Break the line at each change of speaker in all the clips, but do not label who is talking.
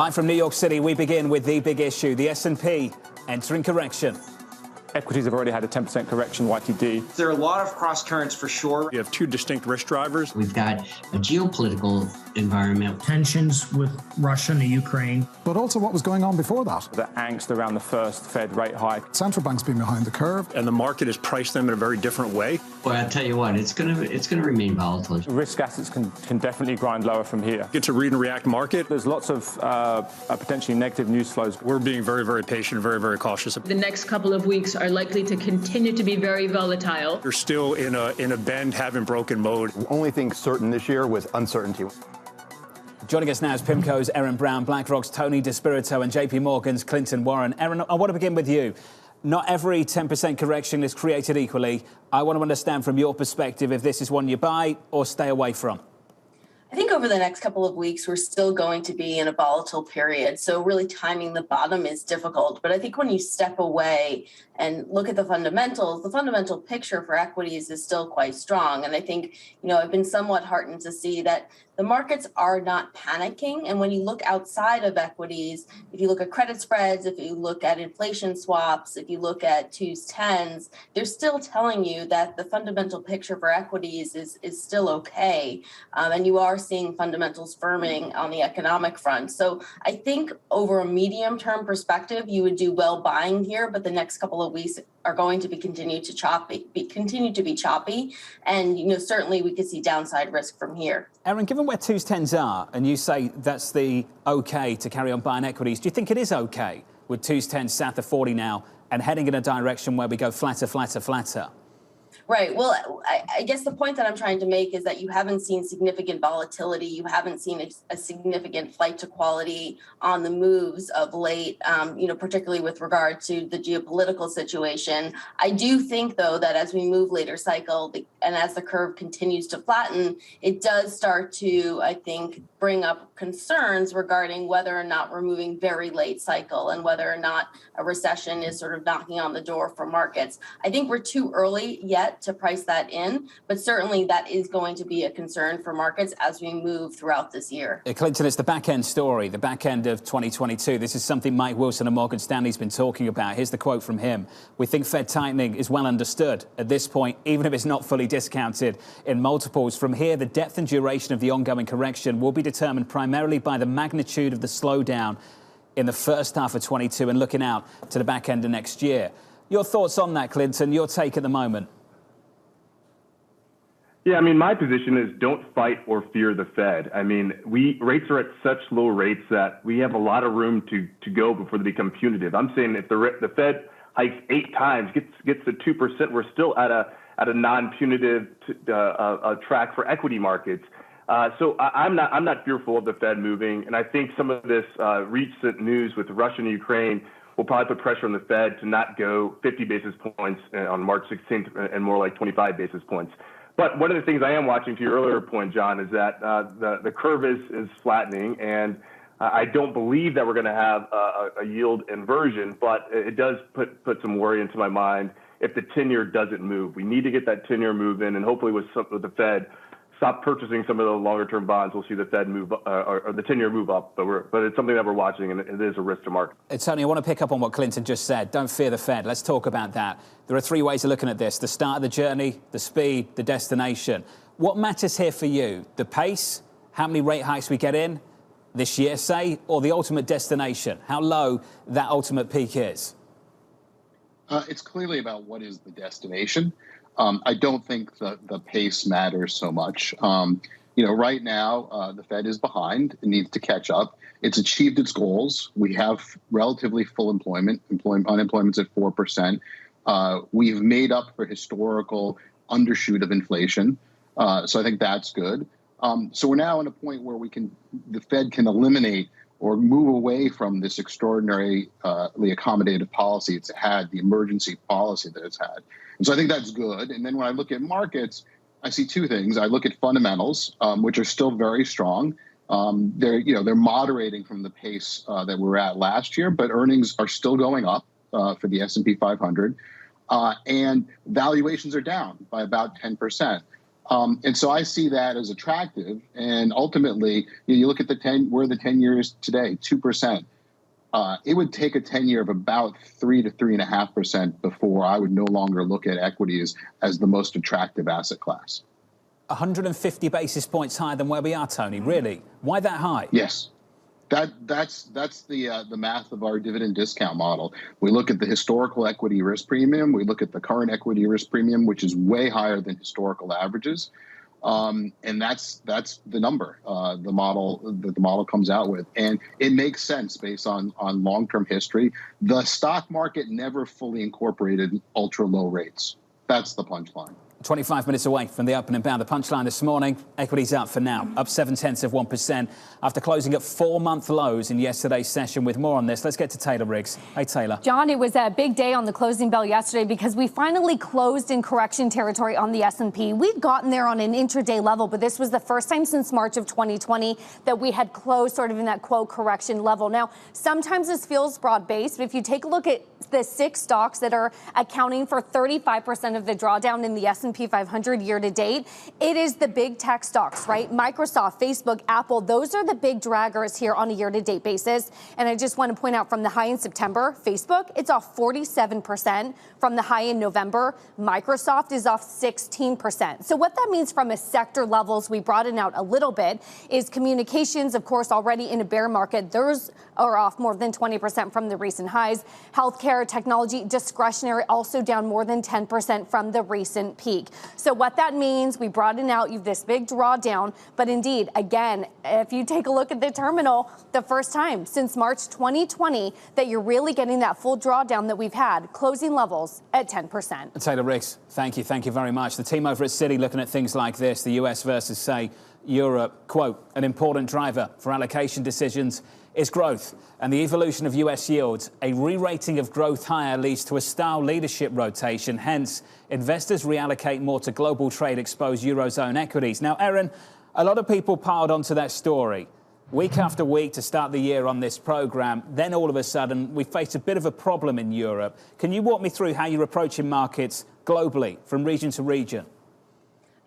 Live from New York City, we begin with the big issue, the S&P entering correction.
Equities have already had a 10% correction, YTD.
There are a lot of cross currents for sure.
You have two distinct risk drivers.
We've got a geopolitical environment.
Tensions with Russia and Ukraine.
But also what was going on before that.
The angst around the first Fed rate hike.
Central banks being behind the curve.
And the market has priced them in a very different way.
Well, I'll tell you what, it's gonna remain volatile.
Risk assets can definitely grind lower from here.
It's a read and react market.
There's lots of potentially negative news flows.
We're being very, very patient, very, very cautious.
The next couple of weeks are likely to continue to be very volatile.
We're still in a bend, haven't broken mode.
The only thing certain this year was uncertainty.
Joining us now is PIMCO's Erin Brown, BlackRock's Tony DeSpirito, and JP Morgan's Clinton Warren. Erin, I want to begin with you. Not every 10% correction is created equally. I want to understand from your perspective if this is one you buy or stay away from.
I think over the next couple of weeks, we're still going to be in a volatile period. So really timing the bottom is difficult. But I think when you step away and look at the fundamental picture for equities is still quite strong. And I think, I've been somewhat heartened to see that the markets are not panicking. And when you look outside of equities, if you look at credit spreads, if you look at inflation swaps, if you look at 2s, 10s, they're still telling you that the fundamental picture for equities is still okay. And you are seeing fundamentals firming on the economic front. So I think over a medium-term perspective, you would do well buying here, but the next couple of weeks are going to continue to be choppy. And, certainly we could see downside risk from here.
Erin, given where 2s, 10s are, and you say that's the okay to carry on buying equities, do you think it is okay with 2s, 10s south of 40 now and heading in a direction where we go flatter, flatter, flatter?
Right. Well, I guess the point that I'm trying to make is that you haven't seen significant volatility. You haven't seen a significant flight to quality on the moves of late, particularly with regard to the geopolitical situation. I do think, though, that as we move later cycle and as the curve continues to flatten, it does start to, I think, bring up concerns regarding whether or not we're moving very late cycle and whether or not a recession is sort of knocking on the door for markets. I think we're too early yet to price that in, but certainly that is going to be a concern for markets as we move throughout this year.
Clinton, it's the back end story, the back end of 2022. This is something Mike Wilson of Morgan Stanley's been talking about. Here's the quote from him. We think Fed tightening is well understood at this point, even if it's not fully discounted in multiples. From here, the depth and duration of the ongoing correction will be determined primarily by the magnitude of the slowdown in the first half of 22 and looking out to the back end of next year. Your thoughts on that, Clinton? Your take at the moment?
Yeah, my position is don't fight or fear the Fed. Rates are at such low rates that we have a lot of room to go before they become punitive. I'm saying if the Fed hikes 8 times, gets to 2%, we're still at a non-punitive track for equity markets. So I'm not fearful of the Fed moving, and I think some of this recent news with Russia and Ukraine will probably put pressure on the Fed to not go 50 basis points on March 16th and more like 25 basis points. But one of the things I am watching, to your earlier point, John, is that the curve is flattening, and I don't believe that we're going to have a yield inversion, but it does put some worry into my mind if the 10-year doesn't move. We need to get that 10-year move in, and hopefully with the Fed stop purchasing some of the longer-term bonds, we'll see the Fed move or the 10-year move up. But it's something that we're watching, and it is a risk to market.
Tony, I want to pick up on what Clinton just said. Don't fear the Fed. Let's talk about that. There are 3 ways of looking at this: the start of the journey, the speed, the destination. What matters here for you? The pace, how many rate hikes we get in this year, say, or the ultimate destination, how low that ultimate peak is?
It's clearly about what is the destination. I don't think the pace matters so much. Right now, the Fed is behind. It needs to catch up. It's achieved its goals. We have relatively full employment. Unemployment's at 4%. We've made up for historical undershoot of inflation. So I think that's good. So we're now at a point where the Fed can eliminate or move away from this extraordinarily accommodative policy it's had, the emergency policy that it's had. And so I think that's good. And then when I look at markets, I see 2 things. I look at fundamentals, which are still very strong. They're moderating from the pace that we were at last year, but earnings are still going up for the S&P 500. And valuations are down by about 10%. And so I see that as attractive. And ultimately, you look at where the 10 years today, 2%. It would take a 10-year of about 3 to 3.5% before I would no longer look at equities as the most attractive asset class.
150 basis points higher than where we are, Tony. Really? Why that high?
Yes. That's the math of our dividend discount model. We look at the historical equity risk premium. We look at the current equity risk premium, which is way higher than historical averages. And that's the number the model comes out with, and it makes sense based on long-term history. The stock market never fully incorporated ultra low rates. That's the punchline.
25 minutes away from the opening bell. The punchline this morning, equities up for now, up 0.7% after closing at 4-month lows in yesterday's session. With more on this, let's get to Taylor Riggs. Hey, Taylor.
John, it was a big day on the closing bell yesterday because we finally closed in correction territory on the S&P. We'd gotten there on an intraday level, but this was the first time since March of 2020 that we had closed sort of in that, quote, correction level. Now, sometimes this feels broad-based, but if you take a look at the 6 stocks that are accounting for 35% of the drawdown in the S&P 500 year to date, it is the big tech stocks, right? Microsoft, Facebook, Apple, those are the big draggers here on a year to date basis. And I just want to point out from the high in September, Facebook, it's off 47%. From the high in November, Microsoft is off 16%. So what that means from a sector levels, we brought it out a little bit, is communications, of course, already in a bear market. Those are off more than 20% from the recent highs. Healthcare, technology, discretionary also down more than 10% from the recent peak. So what that means, we brought it out, you've this big drawdown, but indeed, again, if you take a look at the terminal, the first time since March 2020 that you're really getting that full drawdown that we've had, closing levels at 10%.
Taylor Riggs, thank you very much. The team over at Citi looking at things like this, the US versus, say, Europe. Quote, an important driver for allocation decisions is growth and the evolution of US yields. A re-rating of growth higher leads to a style leadership rotation. Hence, investors reallocate more to global trade exposed Eurozone equities. Now, Erin, a lot of people piled onto that story week after week to start the year on this program. Then all of a sudden, we face a bit of a problem in Europe. Can you walk me through how you're approaching markets globally from region to region?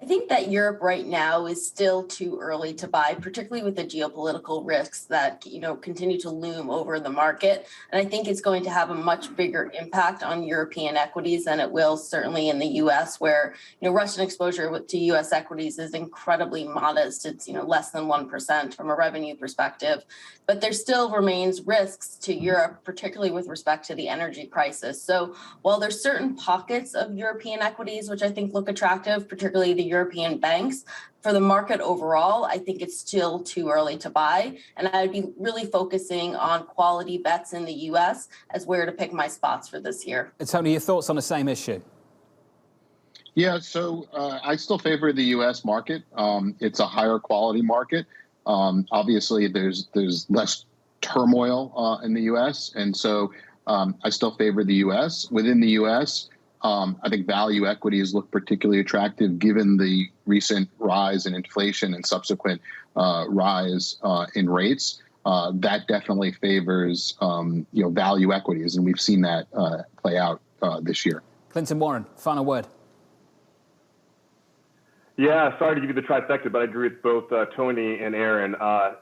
I think that Europe right now is still too early to buy, particularly with the geopolitical risks that, continue to loom over the market. And I think it's going to have a much bigger impact on European equities than it will certainly in the U.S., where, Russian exposure to U.S. equities is incredibly modest. It's, less than 1% from a revenue perspective. But there still remains risks to Europe, particularly with respect to the energy crisis. So while there's certain pockets of European equities, which I think look attractive, particularly the European banks, for the market overall, I think it's still too early to buy. And I'd be really focusing on quality bets in the U.S. as where to pick my spots for this year.
Tony, your thoughts on the same issue?
Yeah, so I still favor the U.S. market. It's a higher quality market. Obviously, there's less turmoil in the U.S., and so I still favor the U.S. Within the U.S., I think value equities look particularly attractive given the recent rise in inflation and subsequent rise in rates. That definitely favors value equities, and we've seen that play out this year.
Clinton Warren, final word.
Yeah, sorry to give you the trifecta, but I agree with both Tony and Aaron.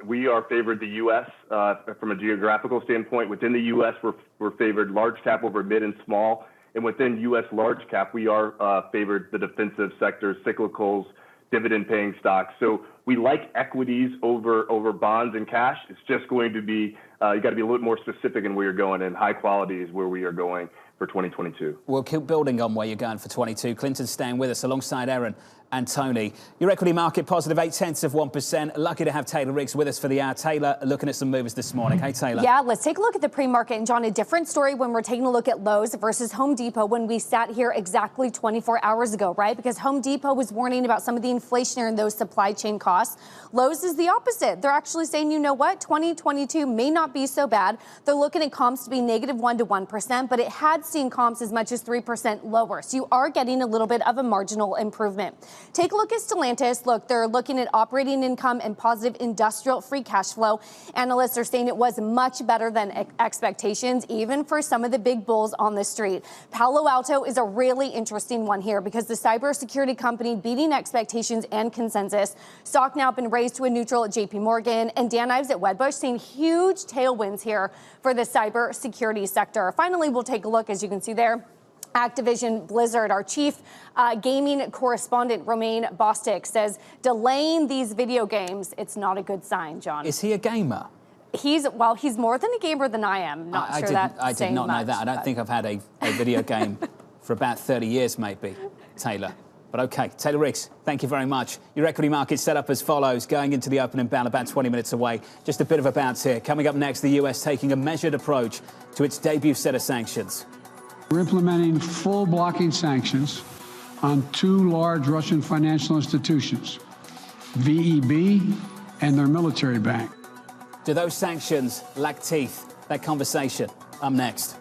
We are favored the U.S. From a geographical standpoint. Within the U.S., we're favored large cap over mid and small. And within U.S. large cap, we are favored the defensive sectors, cyclicals, dividend-paying stocks. So we like equities over bonds and cash. It's just going to be, you got to be a little more specific in where you're going, and high quality is where we are going for 2022.
We'll keep building on where you're going for 22. Clinton's staying with us alongside Aaron and Tony. Your equity market positive 0.8%. Lucky to have Taylor Riggs with us for the hour. Taylor, looking at some moves this morning. Hey, Taylor.
Yeah, let's take a look at the pre-market. And John, a different story when we're taking a look at Lowe's versus Home Depot when we sat here exactly 24 hours ago, right? Because Home Depot was warning about some of the inflation and those supply chain costs. costs. Lowe's is the opposite. They're actually saying, you know what, 2022 may not be so bad. They're looking at comps to be -1% to 1%, but it had seen comps as much as 3% lower. So you are getting a little bit of a marginal improvement. Take a look at Stellantis. Look, they're looking at operating income and positive industrial free cash flow. Analysts are saying it was much better than expectations, even for some of the big bulls on the street. Palo Alto is a really interesting one here because the cybersecurity company beating expectations and consensus. Stock now been raised to a neutral at JP Morgan, and Dan Ives at Wedbush seeing huge tailwinds here for the cybersecurity sector. Finally, we'll take a look, as you can see there, Activision Blizzard. Our chief gaming correspondent, Romain Bostic, says delaying these video games, it's not a good sign, John.
Is he a gamer?
He's more than a gamer than I am.
I did not know that. I don't think I've had a video game for about 30 years, maybe, Taylor. But OK, Taylor Riggs, thank you very much. Your equity market set up as follows, going into the opening bell about 20 minutes away. Just a bit of a bounce here. Coming up next, the US taking a measured approach to its debut set of sanctions.
We're implementing full blocking sanctions on 2 large Russian financial institutions, VEB and their military bank.
Do those sanctions lack teeth? That conversation up next.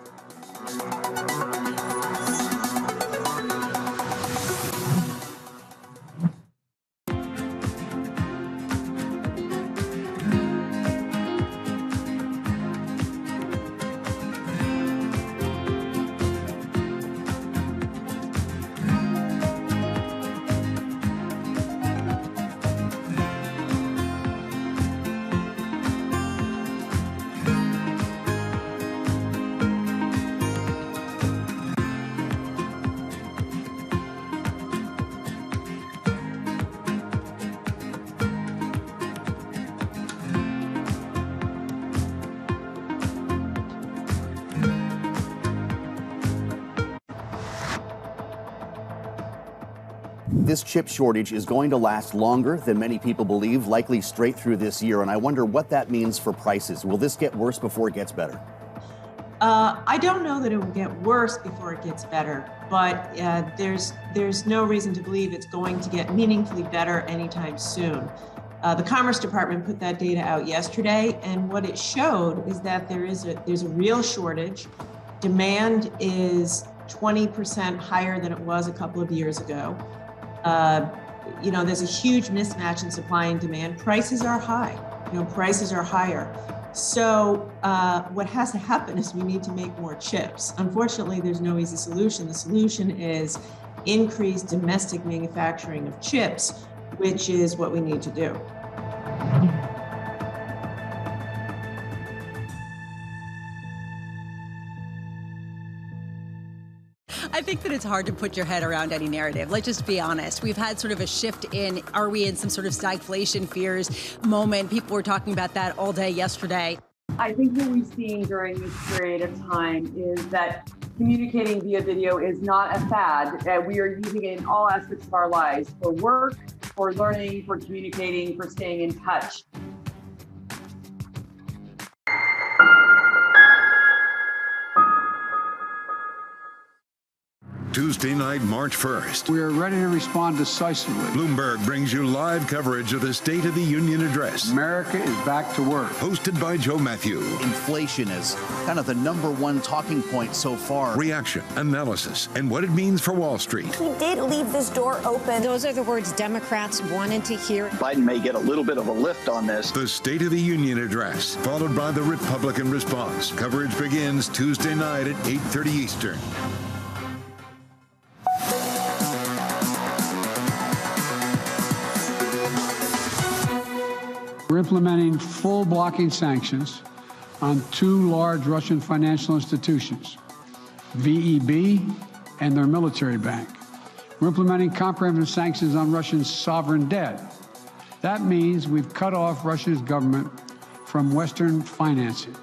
This chip shortage is going to last longer than many people believe, likely straight through this year. And I wonder what that means for prices. Will this get worse before it gets better?
I don't know that it will get worse before it gets better, but there's no reason to believe it's going to get meaningfully better anytime soon. The Commerce Department put that data out yesterday, and what it showed is that there's a real shortage. Demand is 20% higher than it was a couple of years ago. There's a huge mismatch in supply and demand. Prices are high. Prices are higher. So what has to happen is we need to make more chips. Unfortunately, there's no easy solution. The solution is increased domestic manufacturing of chips, which is what we need to do.
I think that it's hard to put your head around any narrative. Let's just be honest. We've had sort of a shift in, are we in some sort of stagflation fears moment? People were talking about that all day yesterday.
I think what we've seen during this period of time is that communicating via video is not a fad. We are using it in all aspects of our lives, for work, for learning, for communicating, for staying in touch.
Tuesday night, March 1st.
We are ready to respond decisively.
Bloomberg brings you live coverage of the State of the Union address.
America is back to work.
Hosted by Joe Matthew.
Inflation is kind of the #1 talking point so far.
Reaction, analysis, and what it means for Wall Street.
He did leave this door open. Those are the words Democrats wanted to hear.
Biden may get a little bit of a lift on this.
The State of the Union address, followed by the Republican response. Coverage begins Tuesday night at 8:30 Eastern.
We're implementing full blocking sanctions on 2 large Russian financial institutions, VEB and their military bank. We're implementing comprehensive sanctions on Russian sovereign debt. That means we've cut off Russia's government from Western financing.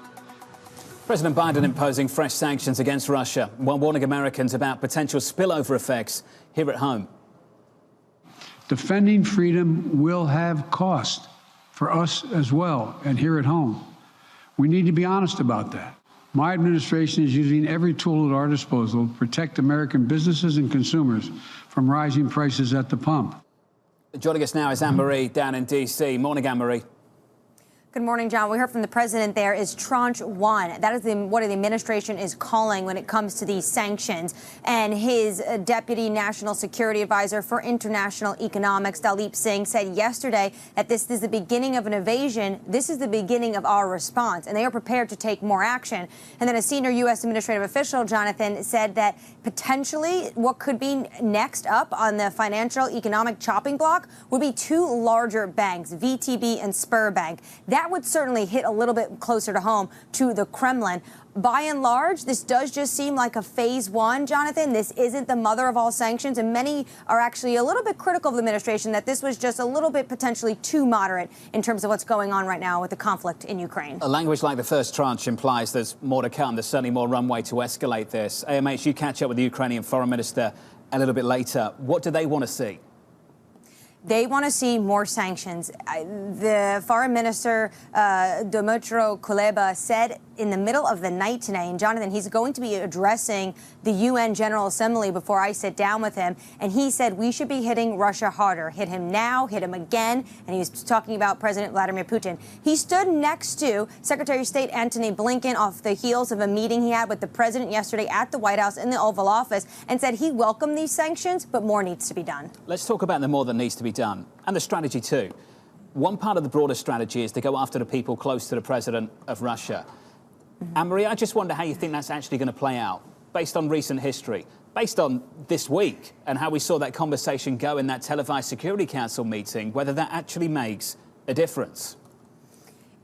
President Biden imposing fresh sanctions against Russia, while warning Americans about potential spillover effects here at home.
Defending freedom will have cost for us as well, and here at home. We need to be honest about that. My administration is using every tool at our disposal to protect American businesses and consumers from rising prices at the pump.
Joining us now is Anne-Marie down in D.C. Morning, Anne-Marie.
Good morning, John. We heard from the president there is tranche one. That is what the administration is calling when it comes to these sanctions. And his deputy national security advisor for international economics, Dalip Singh, said yesterday that this is the beginning of an invasion. This is the beginning of our response, and they are prepared to take more action. And then a senior U.S. administrative official, Jonathan, said that potentially what could be next up on the financial economic chopping block would be two larger banks, VTB and Sberbank. That would certainly hit a little bit closer to home to the Kremlin. By and large, this does just seem like a phase one, Jonathan. This isn't the mother of all sanctions, and many are actually a little bit critical of the administration that this was just a little bit potentially too moderate in terms of what's going on right now with the conflict in Ukraine.
A language like the first tranche implies there's more to come. There's certainly more runway to escalate this. AMH, you catch up with the Ukrainian foreign minister a little bit later. What do they want to see?
They want to see more sanctions. The foreign minister, Dmytro Kuleba, said in the middle of the night today, and Jonathan, he's going to be addressing the UN General Assembly before I sit down with him, and he said we should be hitting Russia harder. Hit him now, hit him again, and he was talking about President Vladimir Putin. He stood next to Secretary of State Antony Blinken off the heels of a meeting he had with the president yesterday at the White House in the Oval Office, and said he welcomed these sanctions, but more needs to be done.
Let's talk about the more that needs to be done, and the strategy too. One part of the broader strategy is to go after the people close to the president of Russia. Anne-Marie, I just wonder how you think that's actually going to play out, based on recent history, based on this week and how we saw that conversation go in that televised Security Council meeting, whether that actually makes a difference.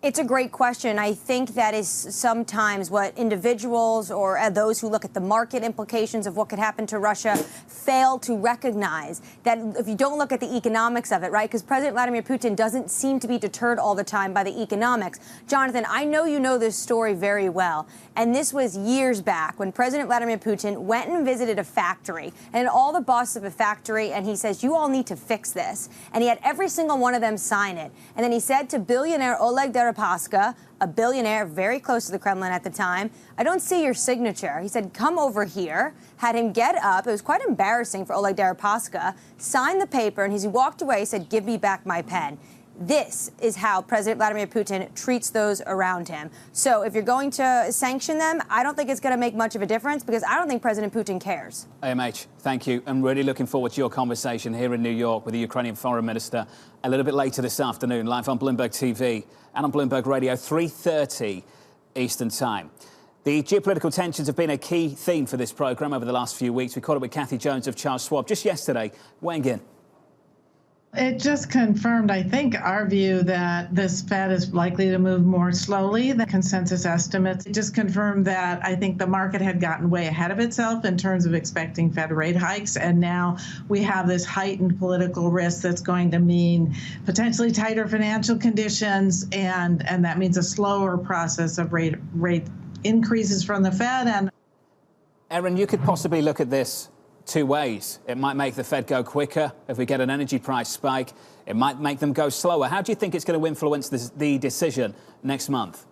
It's a great question. I think that is sometimes what individuals or those who look at the market implications of what could happen to Russia fail to recognize, that if you don't look at the economics of it, right? Because President Vladimir Putin doesn't seem to be deterred all the time by the economics. Jonathan, I know you know this story very well. And this was years back when President Vladimir Putin went and visited a factory, and all the bosses of a factory, and he says, you all need to fix this. And he had every single one of them sign it. And then he said to billionaire Oleg Deripaska, a billionaire very close to the Kremlin at the time, I don't see your signature. He said, come over here, had him get up. It was quite embarrassing for Oleg Deripaska, signed the paper, and as he walked away, he said, give me back my pen. This is how President Vladimir Putin treats those around him. So if you're going to sanction them, I don't think it's going to make much of a difference, because I don't think President Putin cares.
AMH, thank you. I'm really looking forward to your conversation here in New York with the Ukrainian foreign minister a little bit later this afternoon, live on Bloomberg TV and on Bloomberg Radio, 3:30 Eastern Time. The geopolitical tensions have been a key theme for this program over the last few weeks. We caught up with Kathy Jones of Charles Schwab just yesterday, weighing in.
It just confirmed, I think, our view that this Fed is likely to move more slowly than consensus estimates. It just confirmed that I think the market had gotten way ahead of itself in terms of expecting Fed rate hikes. And now we have this heightened political risk that's going to mean potentially tighter financial conditions. And that means a slower process of rate increases from the Fed. And
Erin, you could possibly look at this two ways. It might make the Fed go quicker if we get an energy price spike. It might make them go slower. How do you think it's going to influence the decision next month?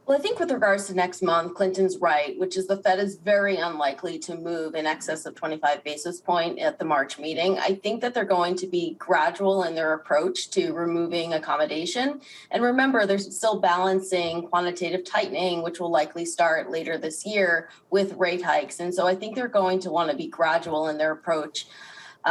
Well, I think with regards to next month, Clinton's right, which is the Fed is very unlikely to move in excess of 25 basis point at the March meeting. I think that they're going to be gradual in their approach to removing accommodation. And remember, they're still balancing quantitative tightening, which will likely start later this year, with rate hikes. And so I think they're going to want to be gradual in their approach.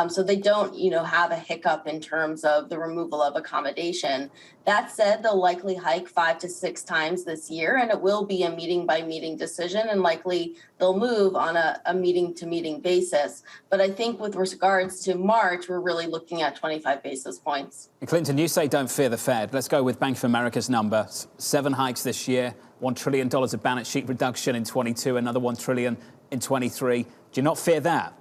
So they don't, have a hiccup in terms of the removal of accommodation. That said, they'll likely hike 5 to 6 times this year, and it will be a meeting-by-meeting decision, and likely they'll move on a meeting-to-meeting basis. But I think with regards to March, we're really looking at 25 basis points.
Clinton, you say don't fear the Fed. Let's go with Bank of America's number. 7 hikes this year, $1 trillion of balance sheet reduction in 22, another $1 trillion in 23. Do you not fear that?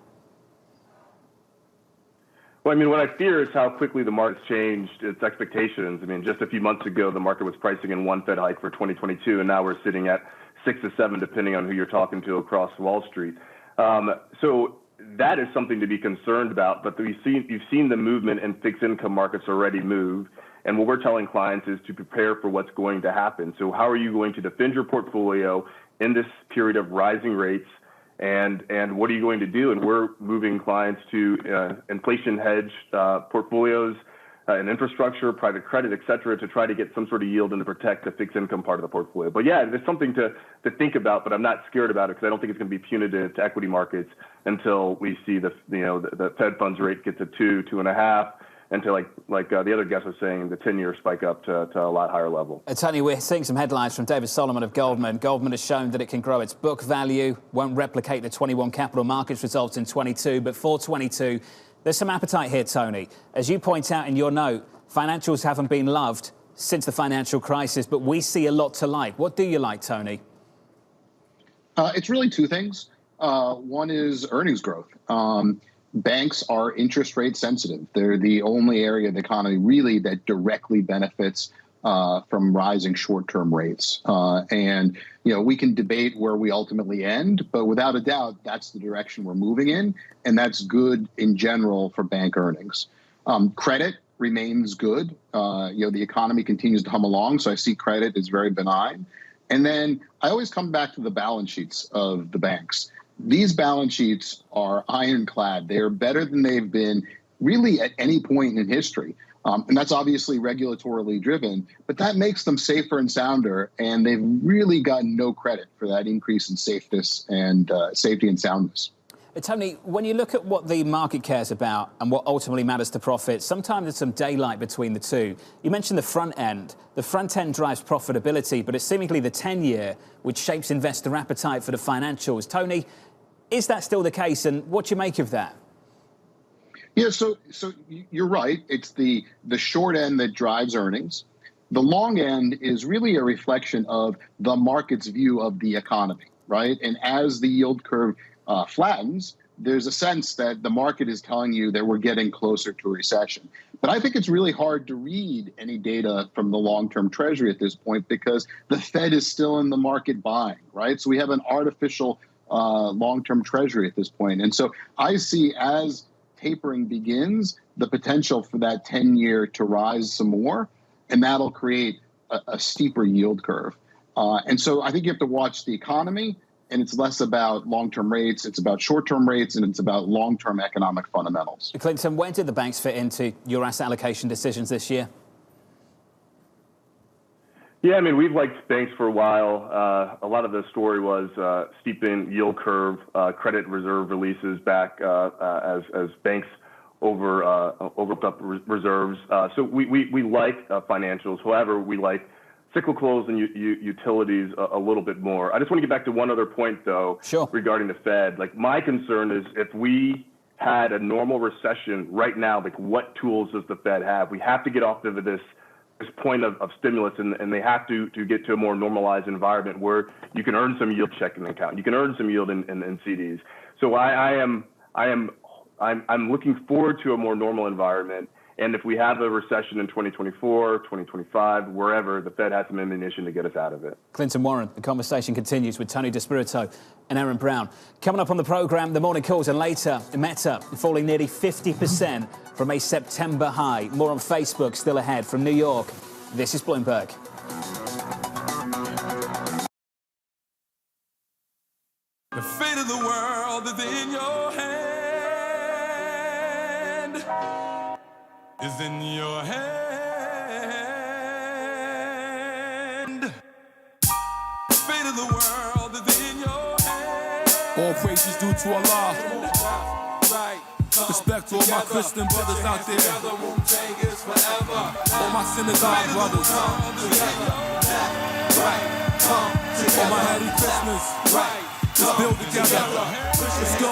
Well, what I fear is how quickly the market's changed its expectations. Just a few months ago, the market was pricing in 1 Fed hike for 2022, and now we're sitting at 6 to 7, depending on who you're talking to across Wall Street. So that is something to be concerned about. But you've seen the movement in fixed income markets already move. And what we're telling clients is to prepare for what's going to happen. So how are you going to defend your portfolio in this period of rising rates And what are you going to do? And we're moving clients to inflation hedge portfolios and infrastructure, private credit, et cetera, to try to get some sort of yield and to protect the fixed income part of the portfolio. But yeah, there's something to think about, but I'm not scared about it because I don't think it's going to be punitive to equity markets until we see the Fed funds rate get to 2.5, and to like the other guest was saying, the 10-year spike up to a lot higher level.
Tony, we're seeing some headlines from David Solomon of Goldman. Goldman has shown that it can grow its book value, won't replicate the 21 capital markets results in 22, but for 22, there's some appetite here, Tony. As you point out in your note, financials haven't been loved since the financial crisis, but we see a lot to like. What do you like, Tony?
It's really two things. One is earnings growth. Banks are interest rate sensitive. They're the only area of the economy really that directly benefits from rising short-term rates. And, we can debate where we ultimately end, but without a doubt, that's the direction we're moving in. And that's good in general for bank earnings. Credit remains good. The economy continues to hum along. So I see credit as very benign. And then I always come back to the balance sheets of the banks. These balance sheets are ironclad. They are better than they've been really at any point in history. And that's obviously regulatorily driven, but that makes them safer and sounder. And they've really gotten no credit for that increase in safety and soundness.
Tony, when you look at what the market cares about and what ultimately matters to profit, sometimes there's some daylight between the two. You mentioned the front end. The front end drives profitability, but it's seemingly the 10-year which shapes investor appetite for the financials. Tony, is that still the case, and what do you make of that?
Yeah, so you're right. It's the short end that drives earnings. The long end is really a reflection of the market's view of the economy, right? And as the yield curve flattens, there's a sense that the market is telling you that we're getting closer to a recession. But I think it's really hard to read any data from the long-term Treasury at this point because the Fed is still in the market buying, right? So we have an artificial long-term Treasury at this point. And so I see as tapering begins, the potential for that 10-year to rise some more, and that'll create a steeper yield curve. And so I think you have to watch the economy, and it's less about long-term rates, it's about short-term rates, and it's about long-term economic fundamentals.
Clinton, where did the banks fit into your asset allocation decisions this year?
Yeah, I mean, we've liked banks for a while. A lot of the story was steepening yield curve, credit reserve releases back as banks overbuilt up reserves. So we like financials. However, we like cyclicals and utilities a little bit more. I just want to get back to one other point, though, regarding the Fed. Like, my concern is if we had a normal recession right now, like, what tools does the Fed have? We have to get off of this point of stimulus, and they have to get to a more normalized environment where you can earn some yield checking account, you can earn some yield in CDs. So I'm looking forward to a more normal environment. And if we have a recession in 2024, 2025, wherever, the Fed has some ammunition to get us out of it.
Clinton Warren, the conversation continues with Tony DeSpirito and Aaron Brown. Coming up on the programme, the morning calls, and later, Meta falling nearly 50% from a September high. More on Facebook still ahead. From New York, this is Bloomberg.
The fate of the world is in your hand. Is in your hand. The fate of the world is in your hand.
All praises due to Allah. Respect to all my Christian brothers out there. All my synagogue brothers. All my Happy Christmas. Let's build together. Let's go.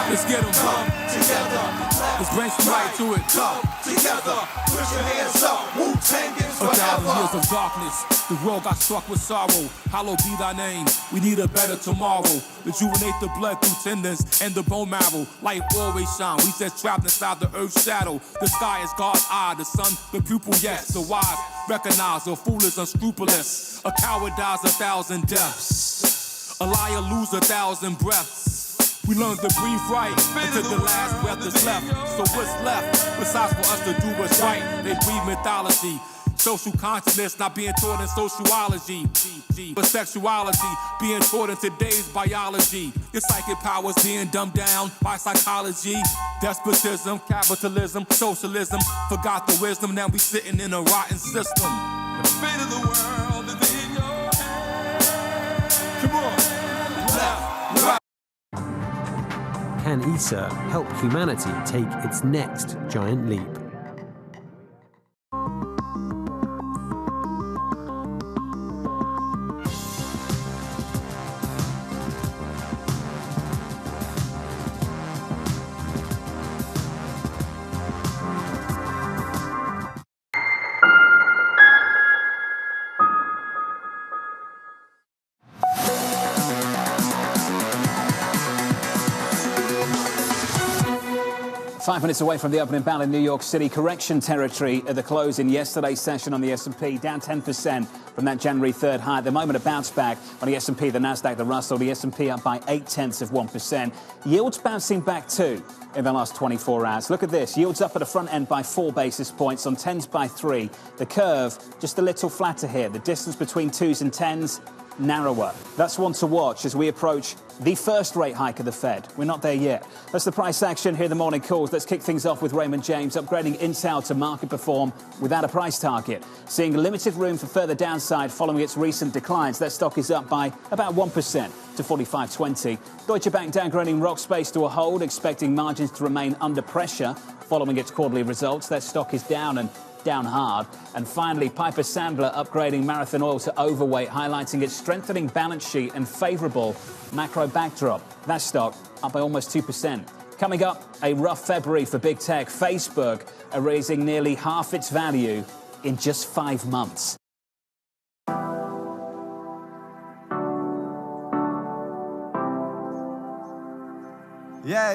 Let's get them. Let's bring some light to it. Come together. Put your hands up. Wu-Tang is forever. 1,000 years of darkness. The world got struck with sorrow. Hallowed be thy name. We need a better tomorrow. Rejuvenate the blood through tendons and the bone marrow. Light always shine. We just trapped inside the earth's shadow. The sky is God's eye. The sun, the pupil, yes. The wise recognize the fool is unscrupulous. A coward dies 1,000 deaths. A liar lose 1,000 breaths. We learn to breathe right until the last breath is left. So what's left besides for us to do what's right? They breathe mythology. Social consciousness not being taught in sociology. But sexuality being taught in today's biology. Your psychic powers being dumbed down by psychology. Despotism, capitalism, socialism. Forgot the wisdom, now we sitting in a rotten system. The fate of the world is in your hands. Come on. Left, right.
Can ESA help humanity take its next giant leap?
Five minutes away from the opening bell in New York City, correction territory at the close in yesterday's session on the S&P, down 10% from that January 3rd high. At the moment, a bounce back on the S&P, the Nasdaq, the Russell, the S&P up by 0.8%. Yields bouncing back too in the last 24 hours. Look at this. Yields up at the front end by 4 basis points, on 10s by 3. The curve just a little flatter here. The distance between 2s and 10s narrower. That's one to watch as we approach the first rate hike of the Fed. We're not there yet. That's the price action here in the morning calls. Let's kick things off with Raymond James, upgrading Intel to market perform without a price target. Seeing limited room for further downside following its recent declines. That stock is up by about 1% to 45.20. Deutsche Bank downgrading Rockspace to a hold, expecting margins to remain under pressure following its quarterly results. That stock is down and down hard. And finally, Piper Sandler upgrading Marathon Oil to overweight, highlighting its strengthening balance sheet and favorable macro backdrop. That stock up by almost 2%. Coming up, a rough February for big tech. Facebook are raising nearly half its value in just 5 months.
Yeah.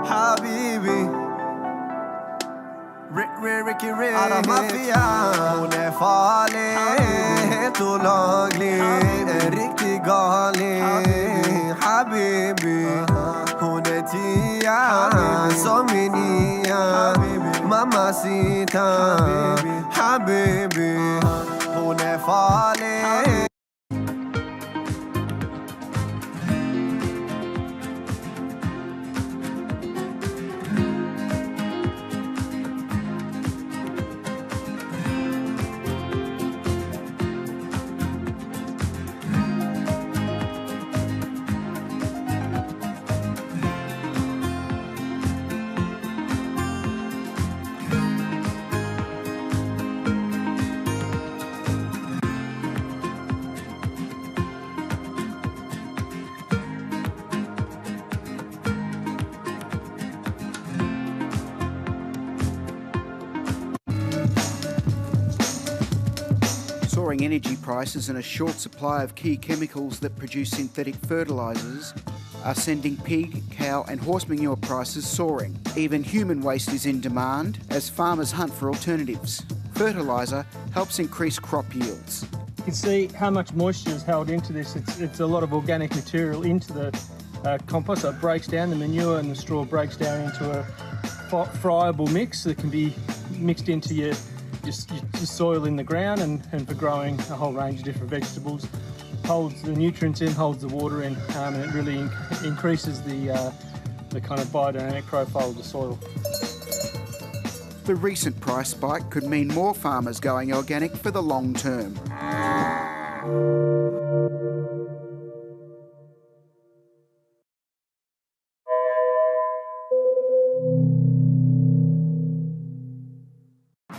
حبيبي Ricky أنا ما فيها ونفعلي طولاني ريكي قالي حبيبي هونتيا سومينيا ماماسيتا حبيبي ونفعلي.
Soaring energy prices and a short supply of key chemicals that produce synthetic fertilisers are sending pig, cow and horse manure prices soaring. Even human waste is in demand as farmers hunt for alternatives. Fertiliser helps increase crop yields.
You can see how much moisture is held into this. It's a lot of organic material into the compost, so it breaks down. The manure and the straw breaks down into a friable mix that can be mixed into your soil in the ground and for growing a whole range of different vegetables. Holds the nutrients in, holds the water in, and it really increases the kind of biodynamic profile of the soil.
The recent price spike could mean more farmers going organic for the long term.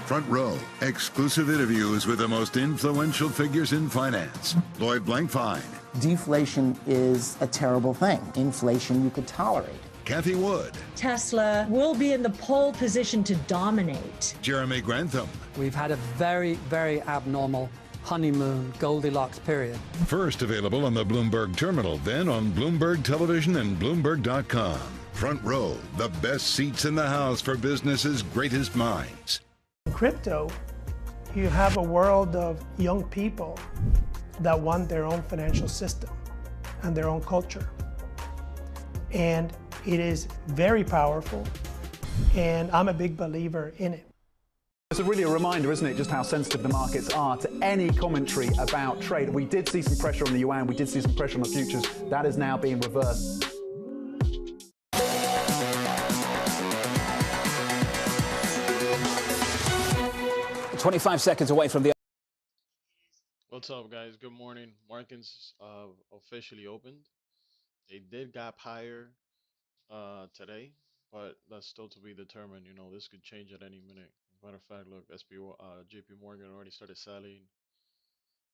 Front Row, exclusive interviews with the most influential figures in finance. Lloyd Blankfein.
Deflation is a terrible thing. Inflation you could tolerate.
Kathy Wood.
Tesla will be in the pole position to dominate.
Jeremy Grantham.
We've had a very, very abnormal honeymoon Goldilocks period.
First available on the Bloomberg Terminal, then on Bloomberg Television and Bloomberg.com. Front Row, the best seats in the house for business's greatest minds.
In crypto, you have a world of young people that want their own financial system and their own culture. And it is very powerful and I'm a big believer in it.
It's really a reminder, isn't it, just how sensitive the markets are to any commentary about trade. We did see some pressure on the yuan, we did see some pressure on the futures. That is now being reversed.
"25 seconds away from the..."
What's up, guys? Good morning. Markets officially opened. They did gap higher today, but that's still to be determined. You know, this could change at any minute. As a matter of fact, look, JP Morgan already started selling.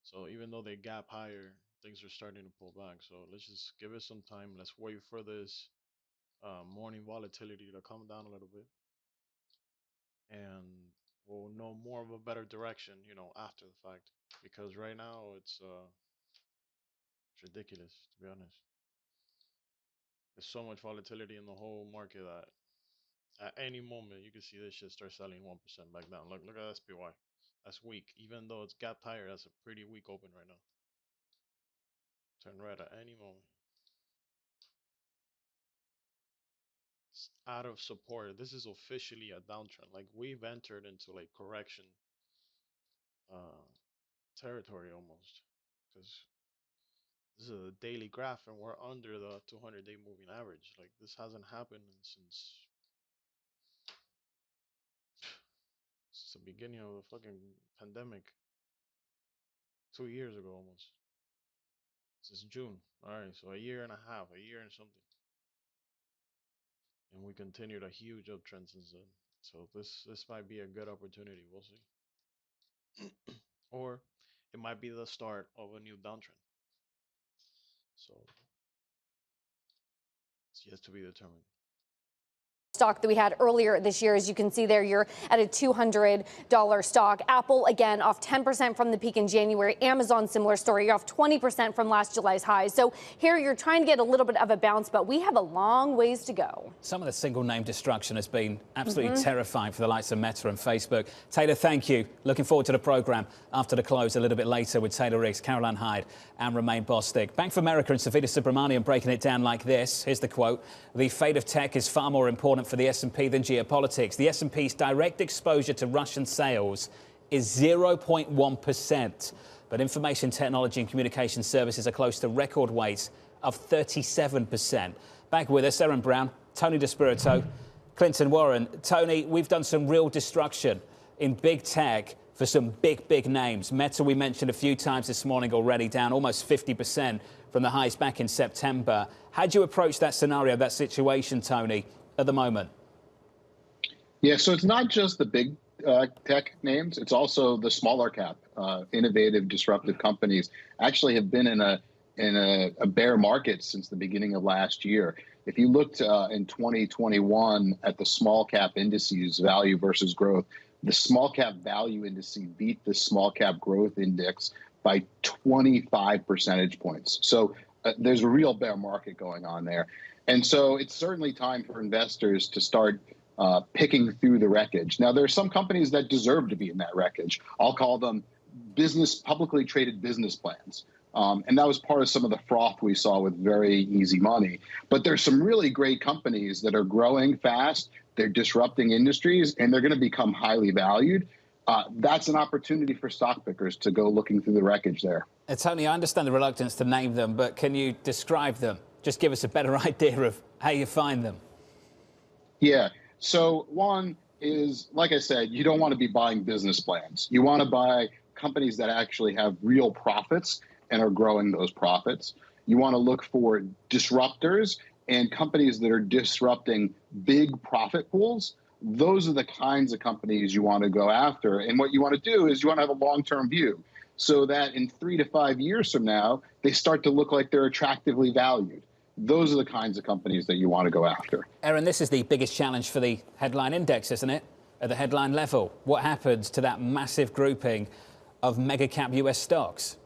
So even though they gap higher, things are starting to pull back. So let's just give it some time. Let's wait for this morning volatility to come down a little bit, and we'll know more of a better direction, you know, after the fact. Because right now it's ridiculous, to be honest. There's so much volatility in the whole market that at any moment you can see this shit start selling 1% back down. Look at SPY. That's weak. Even though it's gapped higher, that's a pretty weak open right now. Turn red at any moment. It's out of support. This is officially a downtrend. Like, we've entered into like correction territory almost, because this is a daily graph and we're under the 200-day moving average. Like, this hasn't happened since the beginning of the fucking pandemic 2 years ago almost. Since June. All right, so a year and a half, a year and something, and we continued a huge uptrend since then. So this might be a good opportunity. We'll see. Or it might be the start of a new downtrend. So it's yet to be determined.
Stock that we had earlier this year. As you can see there, you're at a $200 stock. Apple, again, off 10% from the peak in January. Amazon, similar story. You're off 20% from last July's highs. So here you're trying to get a little bit of a bounce, but we have a long ways to go.
Some of the single name destruction has been absolutely terrifying for the likes of Meta and Facebook. Taylor, thank you. Looking forward to the program after the close a little bit later with Taylor Riggs, Caroline Hyde and Romain Bostic. Bank of America and Savita Subramanian breaking it down like this. Here's the quote. "The fate of tech is far more important for the S&P than geopolitics. The S&P's direct exposure to Russian sales is 0.1%. But information technology and communication services are close to record weights of 37%. Back with us, Aaron Brown, Tony DeSpirito, Clinton Warren. Tony, we've done some real destruction in big tech for some big names. Meta, we mentioned a few times this morning already, down almost 50% from the highs back in September. How do you approach that scenario, that situation, Tony, at the moment?
Yeah, so it's not just the big tech names. It's also the smaller cap, innovative, disruptive companies actually have been in a bear market since the beginning of last year. If you looked in 2021 at the small cap indices, value versus growth, the small cap value index beat the small cap growth index by 25 percentage points. So there's a real bear market going on there. And so it's certainly time for investors to start picking through the wreckage. Now, there are some companies that deserve to be in that wreckage. I'll call them publicly traded business plans. And that was part of some of the froth we saw with very easy money. But there's some really great companies that are growing fast. They're disrupting industries, and they're going to become highly valued. That's an opportunity for stock pickers to go looking through the wreckage there.
Tony, I understand the reluctance to name them, but can you describe them? Just give us a better idea of how you find them.
Yeah. So one is, like I said, you don't want to be buying business plans. You want to buy companies that actually have real profits and are growing those profits. You want to look for disruptors and companies that are disrupting big profit pools. Those are the kinds of companies you want to go after. And what you want to do is you want to have a long-term view so that in 3 to 5 years from now, they start to look like they're attractively valued. Those are the kinds of companies that you want to go after.
Aaron, this is the biggest challenge for the headline index, isn't it? At the headline level, what happens to that massive grouping of mega cap US stocks?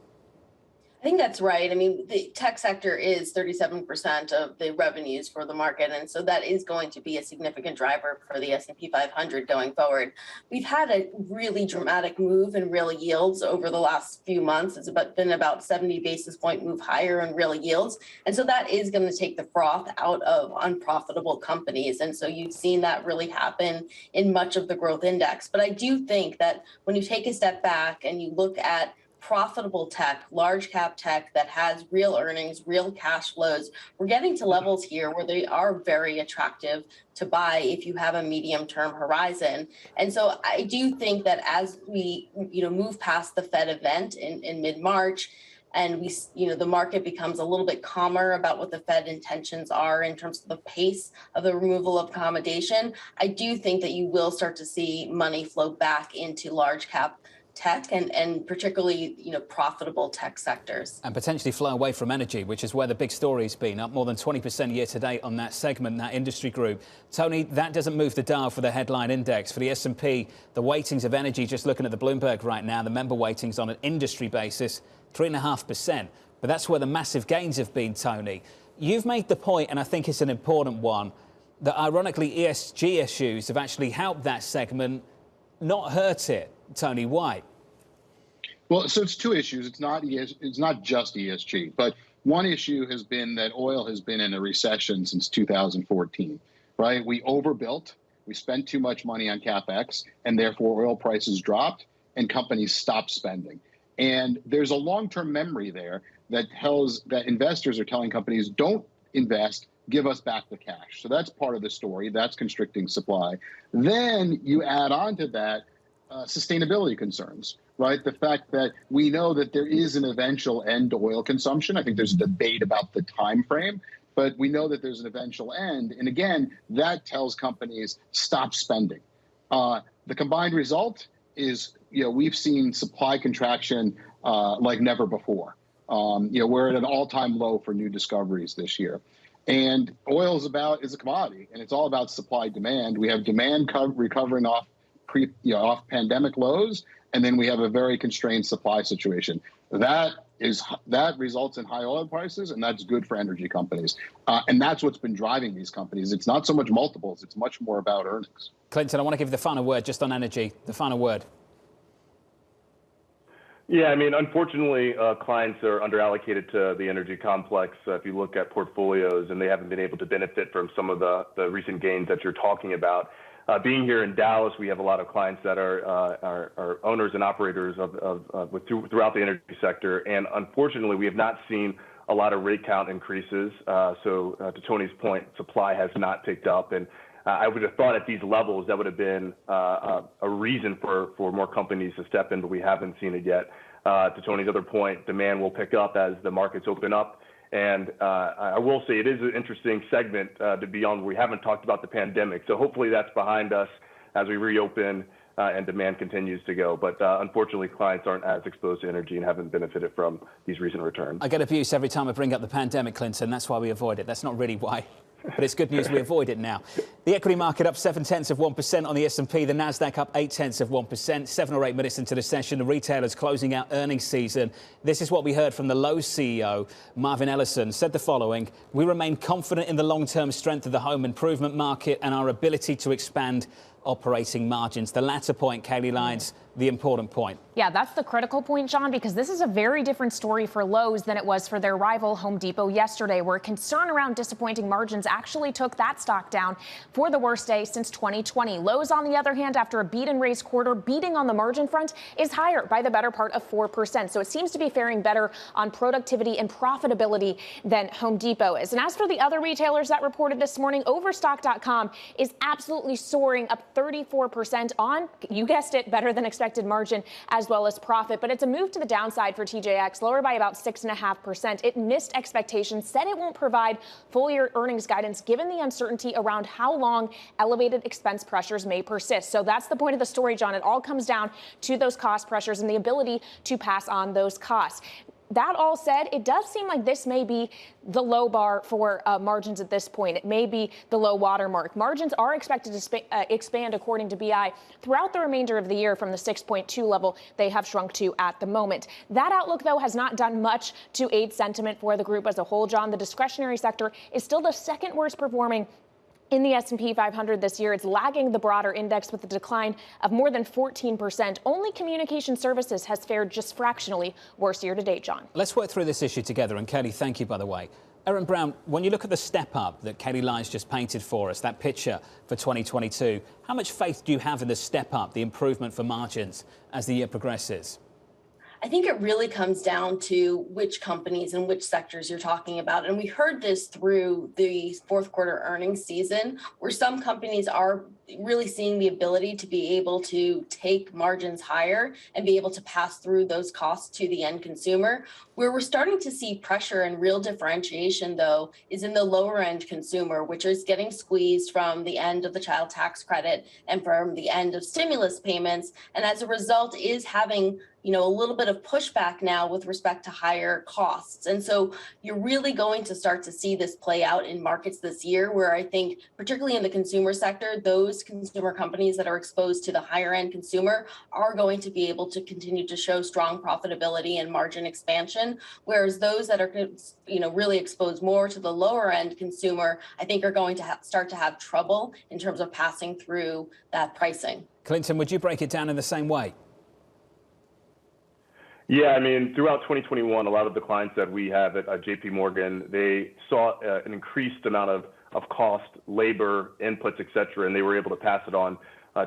I think that's right. I mean, the tech sector is 37% of the revenues for the market, and so that is going to be a significant driver for the S&P 500 going forward. We've had a really dramatic move in real yields over the last few months. It's been about 70 basis point move higher in real yields, and so that is going to take the froth out of unprofitable companies. And so you've seen that really happen in much of the growth index. But I do think that when you take a step back and you look at profitable tech, large cap tech that has real earnings, real cash flows, we're getting to levels here where they are very attractive to buy if you have a medium term horizon. And so I do think that as we move past the Fed event in mid-March, and the market becomes a little bit calmer about what the Fed intentions are in terms of the pace of the removal of accommodation, I do think that you will start to see money flow back into large cap tech and particularly profitable tech sectors.
And potentially flow away from energy, which is where the big story's been, up more than 20% year to date on that segment, that industry group. Tony, that doesn't move the dial for the headline index. For the S&P, the weightings of energy, just looking at the Bloomberg right now, the member weightings on an industry basis, 3.5%. But that's where the massive gains have been, Tony. You've made the point, and I think it's an important one, that ironically ESG issues have actually helped that segment, not hurt it. Tony, why?
Well, so it's two issues. It's not just ESG, but one issue has been that oil has been in a recession since 2014, right? We overbuilt, we spent too much money on CapEx, and therefore oil prices dropped and companies stopped spending. And there's a long-term memory there that investors are telling companies, don't invest, give us back the cash. So that's part of the story. That's constricting supply. Then you add on to that sustainability concerns, right? The fact that we know that there is an eventual end to oil consumption. I think there's a debate about the time frame, but we know that there's an eventual end. And again, that tells companies stop spending. The combined result is, we've seen supply contraction like never before. We're at an all-time low for new discoveries this year. And oil is a commodity, and it's all about supply demand. We have demand recovering off pandemic lows, and then we have a very constrained supply situation. That results in high oil prices, and that's good for energy companies. And that's what's been driving these companies. It's not so much multiples, it's much more about earnings.
Clinton, I want to give you the final word just on energy. The final word.
Yeah, I mean, unfortunately, clients are underallocated to the energy complex. If you look at portfolios, and they haven't been able to benefit from some of the recent gains that you're talking about. Being here in Dallas, we have a lot of clients that are owners and operators throughout the energy sector, and unfortunately, we have not seen a lot of rig count increases. So to Tony's point, supply has not picked up, and I would have thought at these levels that would have been a reason for more companies to step in, but we haven't seen it yet. To Tony's other point, demand will pick up as the markets open up. And I will say it is an interesting segment to be on. We haven't talked about the pandemic, so hopefully that's behind us as we reopen and demand continues to go. But unfortunately, clients aren't as exposed to energy and haven't benefited from these recent returns.
I get abuse every time I bring up the pandemic, Clinton. That's why we avoid it. That's not really why. But it's good news we avoid it now. The equity market up 0.7% on the S&P, the Nasdaq up 0.8%. 7 or 8 minutes into the session, the retailers closing out earnings season. This is what we heard from the Lowe's CEO, Marvin Ellison, said the following: "We remain confident in the long-term strength of the home improvement market and our ability to expand operating margins." The latter point, Kaylee Lyons, the important point.
Yeah, that's the critical point, John, because this is a very different story for Lowe's than it was for their rival Home Depot yesterday, where concern around disappointing margins actually took that stock down for the worst day since 2020. Lowe's, on the other hand, after a beat and raise quarter, beating on the margin front, is higher by the better part of 4%. So it seems to be faring better on productivity and profitability than Home Depot is. And as for the other retailers that reported this morning, Overstock.com is absolutely soaring, up 34% on, you guessed it, better than expected margin as well as profit. But it's a move to the downside for TJX, lower by about 6.5%. It missed expectations, said it won't provide full year earnings guidance given the uncertainty around how long elevated expense pressures may persist. So that's the point of the story, John. It all comes down to those cost pressures and the ability to pass on those costs. That all said, it does seem like this may be the low bar for margins at this point. It may be the low watermark. Margins are expected to expand, according to BI, throughout the remainder of the year from the 6.2 level they have shrunk to at the moment. That outlook, though, has not done much to aid sentiment for the group as a whole, John. The discretionary sector is still the second worst performing in the S&P 500 this year. It's lagging the broader index with a decline of more than 14%. Only communication services has fared just fractionally worse year to date, John.
Let's work through this issue together. And Kelly, thank you, by the way. Erin Brown, when you look at the step up that Kelly Lyons just painted for us, that picture for 2022, how much faith do you have in the step up, the improvement for margins as the year progresses?
I think it really comes down to which companies and which sectors you're talking about. And we heard this through the fourth quarter earnings season, where some companies are really seeing the ability to be able to take margins higher and be able to pass through those costs to the end consumer. Where we're starting to see pressure and real differentiation, though, is in the lower end consumer, which is getting squeezed from the end of the child tax credit and from the end of stimulus payments. And as a result is having a little bit of pushback now with respect to higher costs. And so you're really going to start to see this play out in markets this year, where I think, particularly in the consumer sector, those consumer companies that are exposed to the higher end consumer are going to be able to continue to show strong profitability and margin expansion. Whereas those that are, really exposed more to the lower end consumer, I think are going to start to have trouble in terms of passing through that pricing.
Clinton, would you break it down in the same way?
Yeah, I mean, throughout 2021, a lot of the clients that we have at JP Morgan, they saw an increased amount of cost, labor, inputs, et cetera, and they were able to pass it on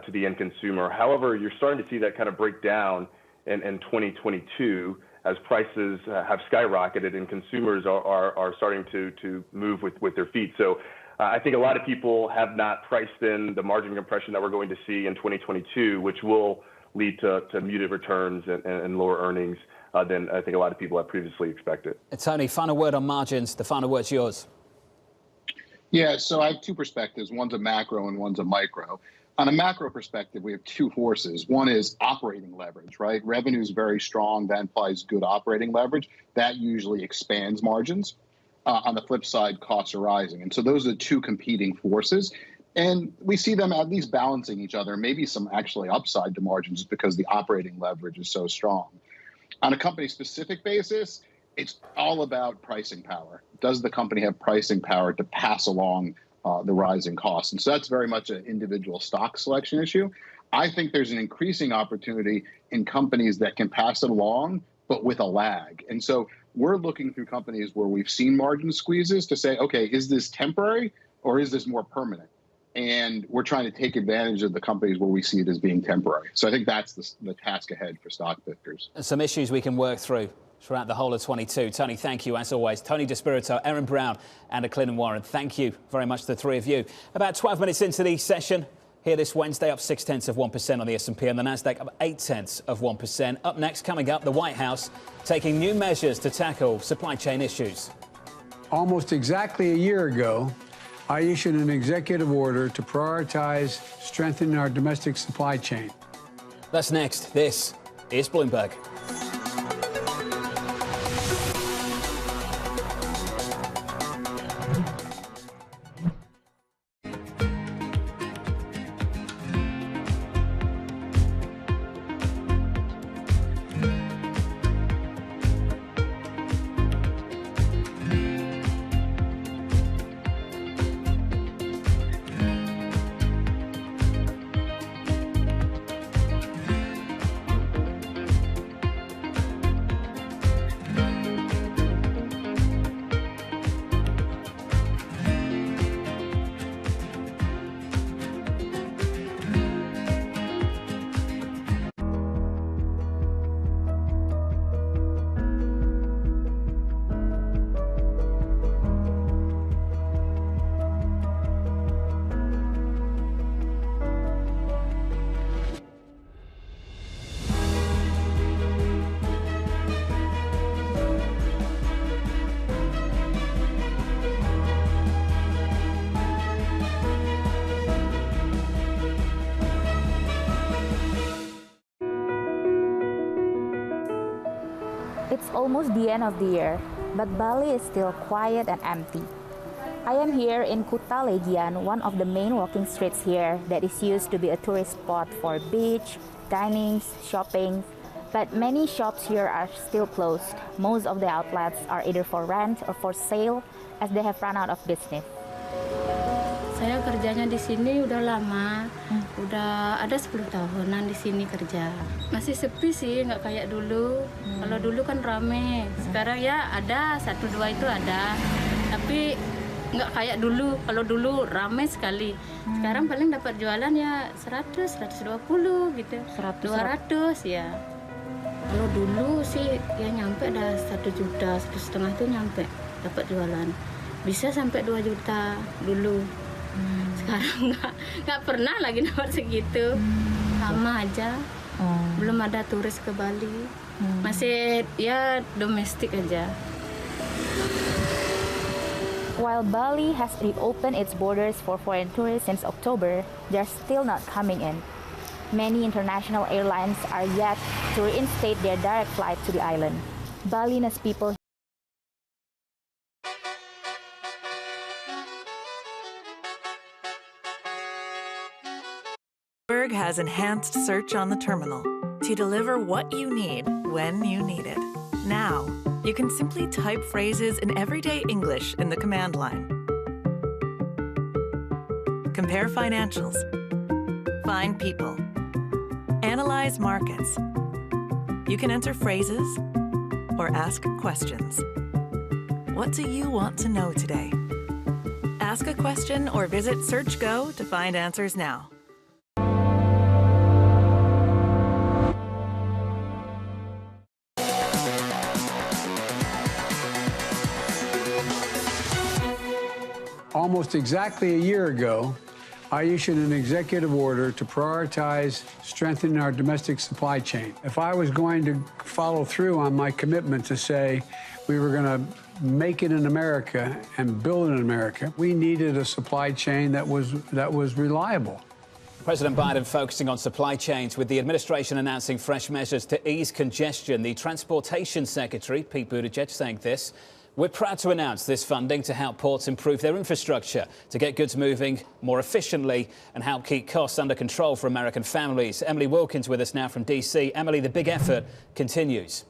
to the end consumer. However, you're starting to see that kind of break down in 2022 as prices have skyrocketed and consumers are starting to move with their feet. So I think a lot of people have not priced in the margin compression that we're going to see in 2022, which will lead to muted returns and lower earnings than I think a lot of people have previously expected.
Tony, final word on margins. The final word's yours.
Yeah, so I have two perspectives. One's a macro and one's a micro. On a macro perspective, we have two forces. One is operating leverage, right? Revenue is very strong. That implies good operating leverage. That usually expands margins. On the flip side, costs are rising. And so those are the two competing forces. And we see them at least balancing each other, maybe some actually upside to margins because the operating leverage is so strong. On a company-specific basis, it's all about pricing power. Does the company have pricing power to pass along the rising costs? And so that's very much an individual stock selection issue. I think there's an increasing opportunity in companies that can pass it along, but with a lag. And so we're looking through companies where we've seen margin squeezes to say, okay, is this temporary or is this more permanent? And we're trying to take advantage of the companies where we see it as being temporary. So I think that's the task ahead for stock pickers.
Some issues we can work through throughout the whole of 22. Tony, thank you, as always. Tony DeSpirito, Erin Brown, and Clinton Warren, thank you very much to the three of you. About 12 minutes into the session here this Wednesday, up 0.6% on the S&P and the Nasdaq up 0.8%. Up next, coming up, the White House taking new measures to tackle supply chain issues.
Almost exactly a year ago, I issued an executive order to prioritize strengthening our domestic supply chain.
That's next. This is Bloomberg.
It's almost the end of the year, but Bali is still quiet and empty. I am here in Kuta Legian, one of the main walking streets here that is used to be a tourist spot for beach, dining, shopping, but many shops here are still closed. Most of the outlets are either for rent or for sale as they have run out of business.
Saya kerjanya di sini udah lama, udah ada 10 tahunan di sini kerja. Masih sepi sih, nggak kayak dulu. Kalau dulu kan rame, sekarang ya ada, 1-2 itu ada. Tapi nggak kayak dulu, kalau dulu rame sekali. Sekarang paling dapat jualan ya 100, 120 gitu. 200 ya. Kalau dulu sih ya nyampe dah 1 juta, 1,5 itu nyampe dapat jualan. Bisa sampai 2 juta dulu. Sekarang nggak pernah lagi dapat segitu, sama aja. Belum ada turis ke Bali, masih ya domestik aja.
While Bali has reopened its borders for foreign tourists since October, they're still not coming in. Many international airlines are yet to reinstate their direct flight to the island. Balinese people
has enhanced search on the terminal to deliver what you need when you need it. Now, you can simply type phrases in everyday English in the command line. Compare financials. Find people. Analyze markets. You can enter phrases or ask questions. What do you want to know today? Ask a question or visit SearchGo to find answers now.
Almost exactly a year ago, I issued an executive order to prioritize strengthening our domestic supply chain. If I was going to follow through on my commitment to say we were going to make it in America and build it in America, we needed a supply chain that was reliable.
President Biden focusing on supply chains with the administration announcing fresh measures to ease congestion. The Transportation Secretary, Pete Buttigieg, saying this: "We're proud to announce this funding to help ports improve their infrastructure, to get goods moving more efficiently and help keep costs under control for American families." Emily Wilkins with us now from D.C. Emily, the big effort continues.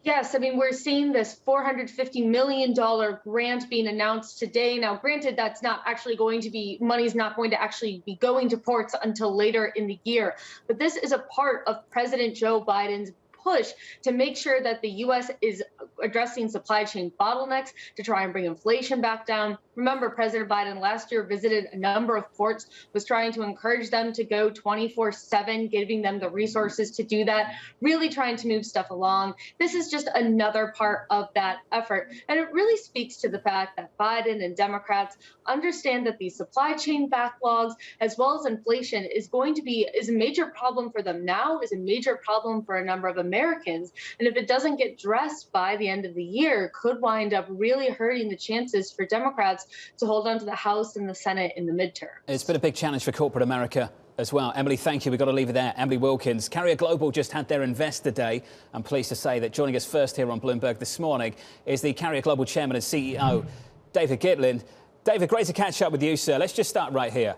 Yes, I mean, we're seeing this $450 million grant being announced today. Now, granted, that's not actually going to be, money's not going to actually be going to ports until later in the year. But this is a part of President Joe Biden's push to make sure that the U.S. is addressing supply chain bottlenecks to try and bring inflation back down. Remember, President Biden last year visited a number of ports, was trying to encourage them to go 24/7, giving them the resources to do that, really trying to move stuff along. This is just another part of that effort. And it really speaks to the fact that Biden and Democrats understand that these supply chain backlogs, as well as inflation, is a major problem for them now, is a major problem for a number of Americans. And if it doesn't get addressed by the end of the year, could wind up really hurting the chances for Democrats to hold on to the House and the Senate in the midterm.
It's been a big challenge for corporate America as well. Emily, thank you. We've got to leave it there. Emily Wilkins. Carrier Global just had their Investor Day. I'm pleased to say that joining us first here on Bloomberg this morning is the Carrier Global Chairman and CEO, David Gitlin. David, great to catch up with you, sir. Let's just start right here.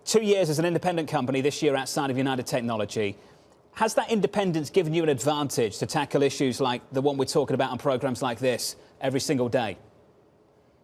2 years as an independent company, this year outside of United Technology. Has that independence given you an advantage to tackle issues like the one we're talking about on programs like this every single day?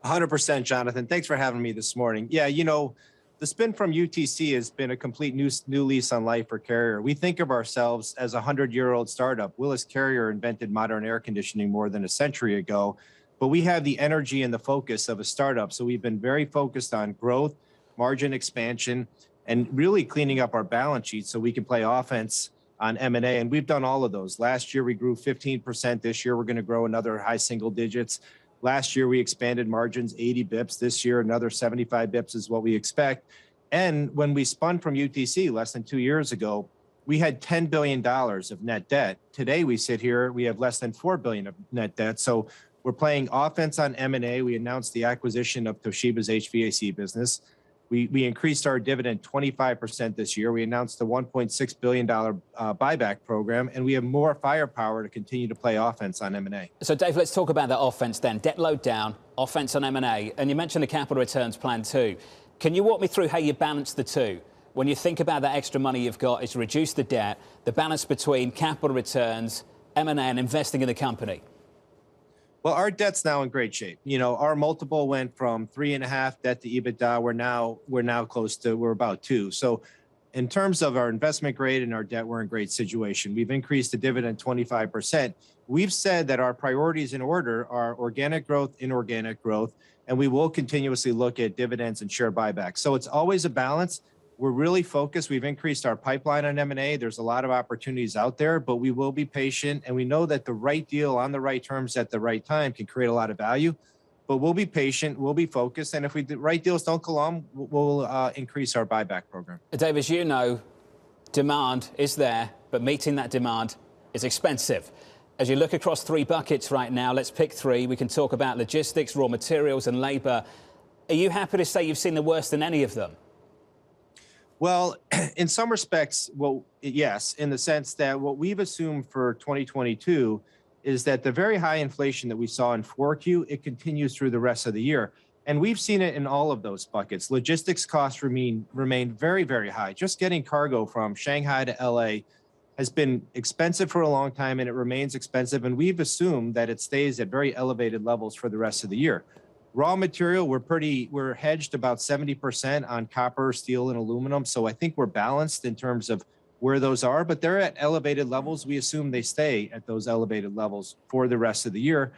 100%, Jonathan. Thanks for having me this morning. Yeah, you know, the spin from UTC has been a complete new lease on life for Carrier. We think of ourselves as a 100-year-old startup. Willis Carrier invented modern air conditioning more than a century ago, but we have the energy and the focus of a startup. So we've been very focused on growth, margin expansion, and really cleaning up our balance sheet so we can play offense on M&A, and we've done all of those. Last year, we grew 15%. This year, we're going to grow another high single digits. Last year, we expanded margins 80 bips. This year, another 75 bips is what we expect. And when we spun from UTC less than 2 years ago, we had $10 billion of net debt. Today, we sit here, we have less than $4 billion of net debt. So we're playing offense on M&A. We announced the acquisition of Toshiba's HVAC business. We increased our dividend 25% this year. We announced a $1.6 billion buyback program, and we have more firepower to continue to play offense on M&A.
So, Dave, let's talk about that offense then. Debt load down, offense on M&A, and you mentioned the capital returns plan too. Can you walk me through how you balance the two? When you think about that extra money you've got, is reduce the debt, the balance between capital returns, M&A, and investing in the company?
Well, our debt's now in great shape. You know, our multiple went from 3.5 debt to EBITDA. We're now close to, we're about 2. So in terms of our investment grade and our debt, we're in great situation. We've increased the dividend 25%. We've said that our priorities in order are organic growth, inorganic growth, and we will continuously look at dividends and share buybacks. So it's always a balance. We're really focused. We've increased our pipeline on M&A. There's a lot of opportunities out there, but we will be patient. And we know that the right deal on the right terms at the right time can create a lot of value. But we'll be patient. We'll be focused. And if the right deals don't come along, we'll increase our buyback program.
Dave, as you know, demand is there, but meeting that demand is expensive. As you look across 3 buckets right now, let's pick 3. We can talk about logistics, raw materials, and labor. Are you happy to say you've seen the worst in any of them?
Well, in some respects, well, yes, in the sense that what we've assumed for 2022 is that the very high inflation that we saw in 4Q, it continues through the rest of the year. And we've seen it in all of those buckets. Logistics costs remain very, very high. Just getting cargo from Shanghai to LA has been expensive for a long time, and it remains expensive. And we've assumed that it stays at very elevated levels for the rest of the year. Raw material, we're hedged about 70% on copper, steel, and aluminum. So I think we're balanced in terms of where those are, but they're at elevated levels. We assume they stay at those elevated levels for the rest of the year.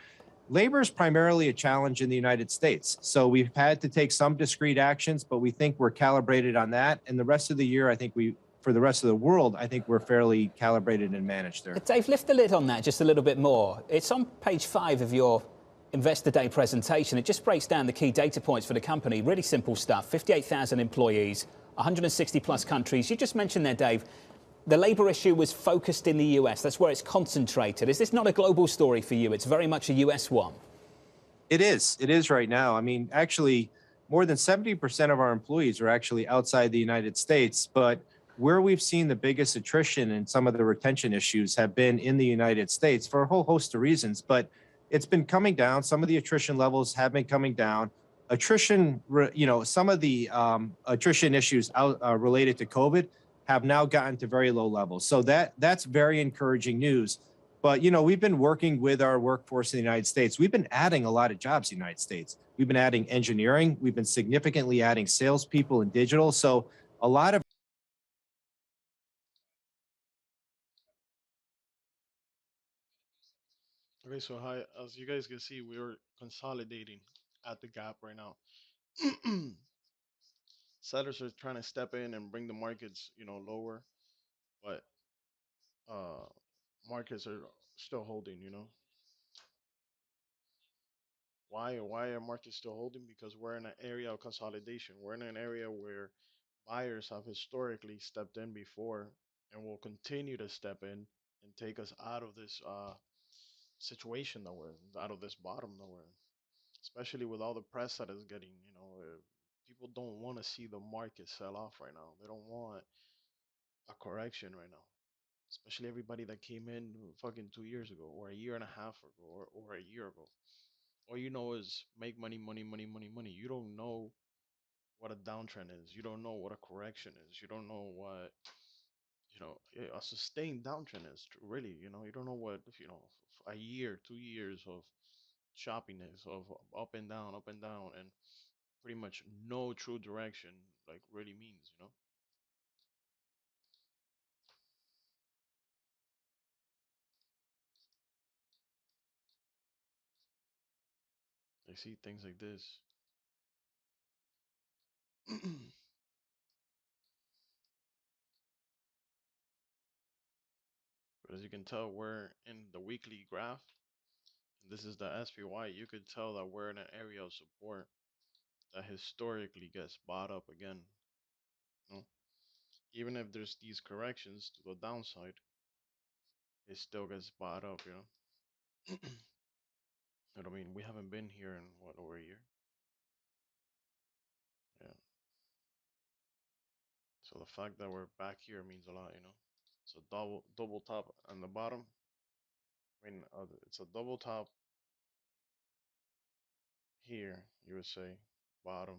Labor is primarily a challenge in the United States. So we've had to take some discrete actions, but we think we're calibrated on that. And the rest of the year, I think for the rest of the world, I think we're fairly calibrated and managed there.
Dave, lift the lid on that just a little bit more. It's on page 5 of your Investor Day presentation. It just breaks down the key data points for the company. Really simple stuff. 58,000 employees, 160 plus countries. You just mentioned there, Dave, the labor issue was focused in the US. That's where it's concentrated. Is this not a global story for you? It's very much a US one.
It is. It is right now. I mean, actually, more than 70% of our employees are actually outside the United States. But where we've seen the biggest attrition and some of the retention issues have been in the United States for a whole host of reasons. But it's been coming down. Some of the attrition levels have been coming down. Attrition, some of the attrition issues related to COVID have now gotten to very low levels. So that's very encouraging news. But, we've been working with our workforce in the United States. We've been adding a lot of jobs in the United States. We've been adding engineering. We've been significantly adding salespeople and digital. So a lot of
Okay, so hi, as you guys can see, we're consolidating at the gap right now. Sellers are trying to step in and bring the markets, lower, but markets are still holding. Why are markets still holding? Because we're in an area of consolidation. We're in an area where buyers have historically stepped in before and will continue to step in and take us out of this situation that we're in, out of this bottom that we're in. Especially with all the press that is getting, people don't want to see the market sell off right now. They don't want a correction right now. Especially everybody that came in fucking 2 years ago, or a year and a half ago, or a year ago. All you know is make money, money, money, money, money. You don't know what a downtrend is. You don't know what a correction is. You don't know what a sustained downtrend is. Really, you don't know what a year, 2 years of choppiness of up and down, and pretty much no true direction like really means. I see things like this. But as you can tell, we're in the weekly graph. This is the SPY. You could tell that we're in an area of support that historically gets bought up again. Even if there's these corrections to the downside, it still gets bought up, I mean, we haven't been here in what, over a year? Yeah. So the fact that we're back here means a lot, you know. It's a double top on the bottom. I mean, it's a double top here, you would say, bottom.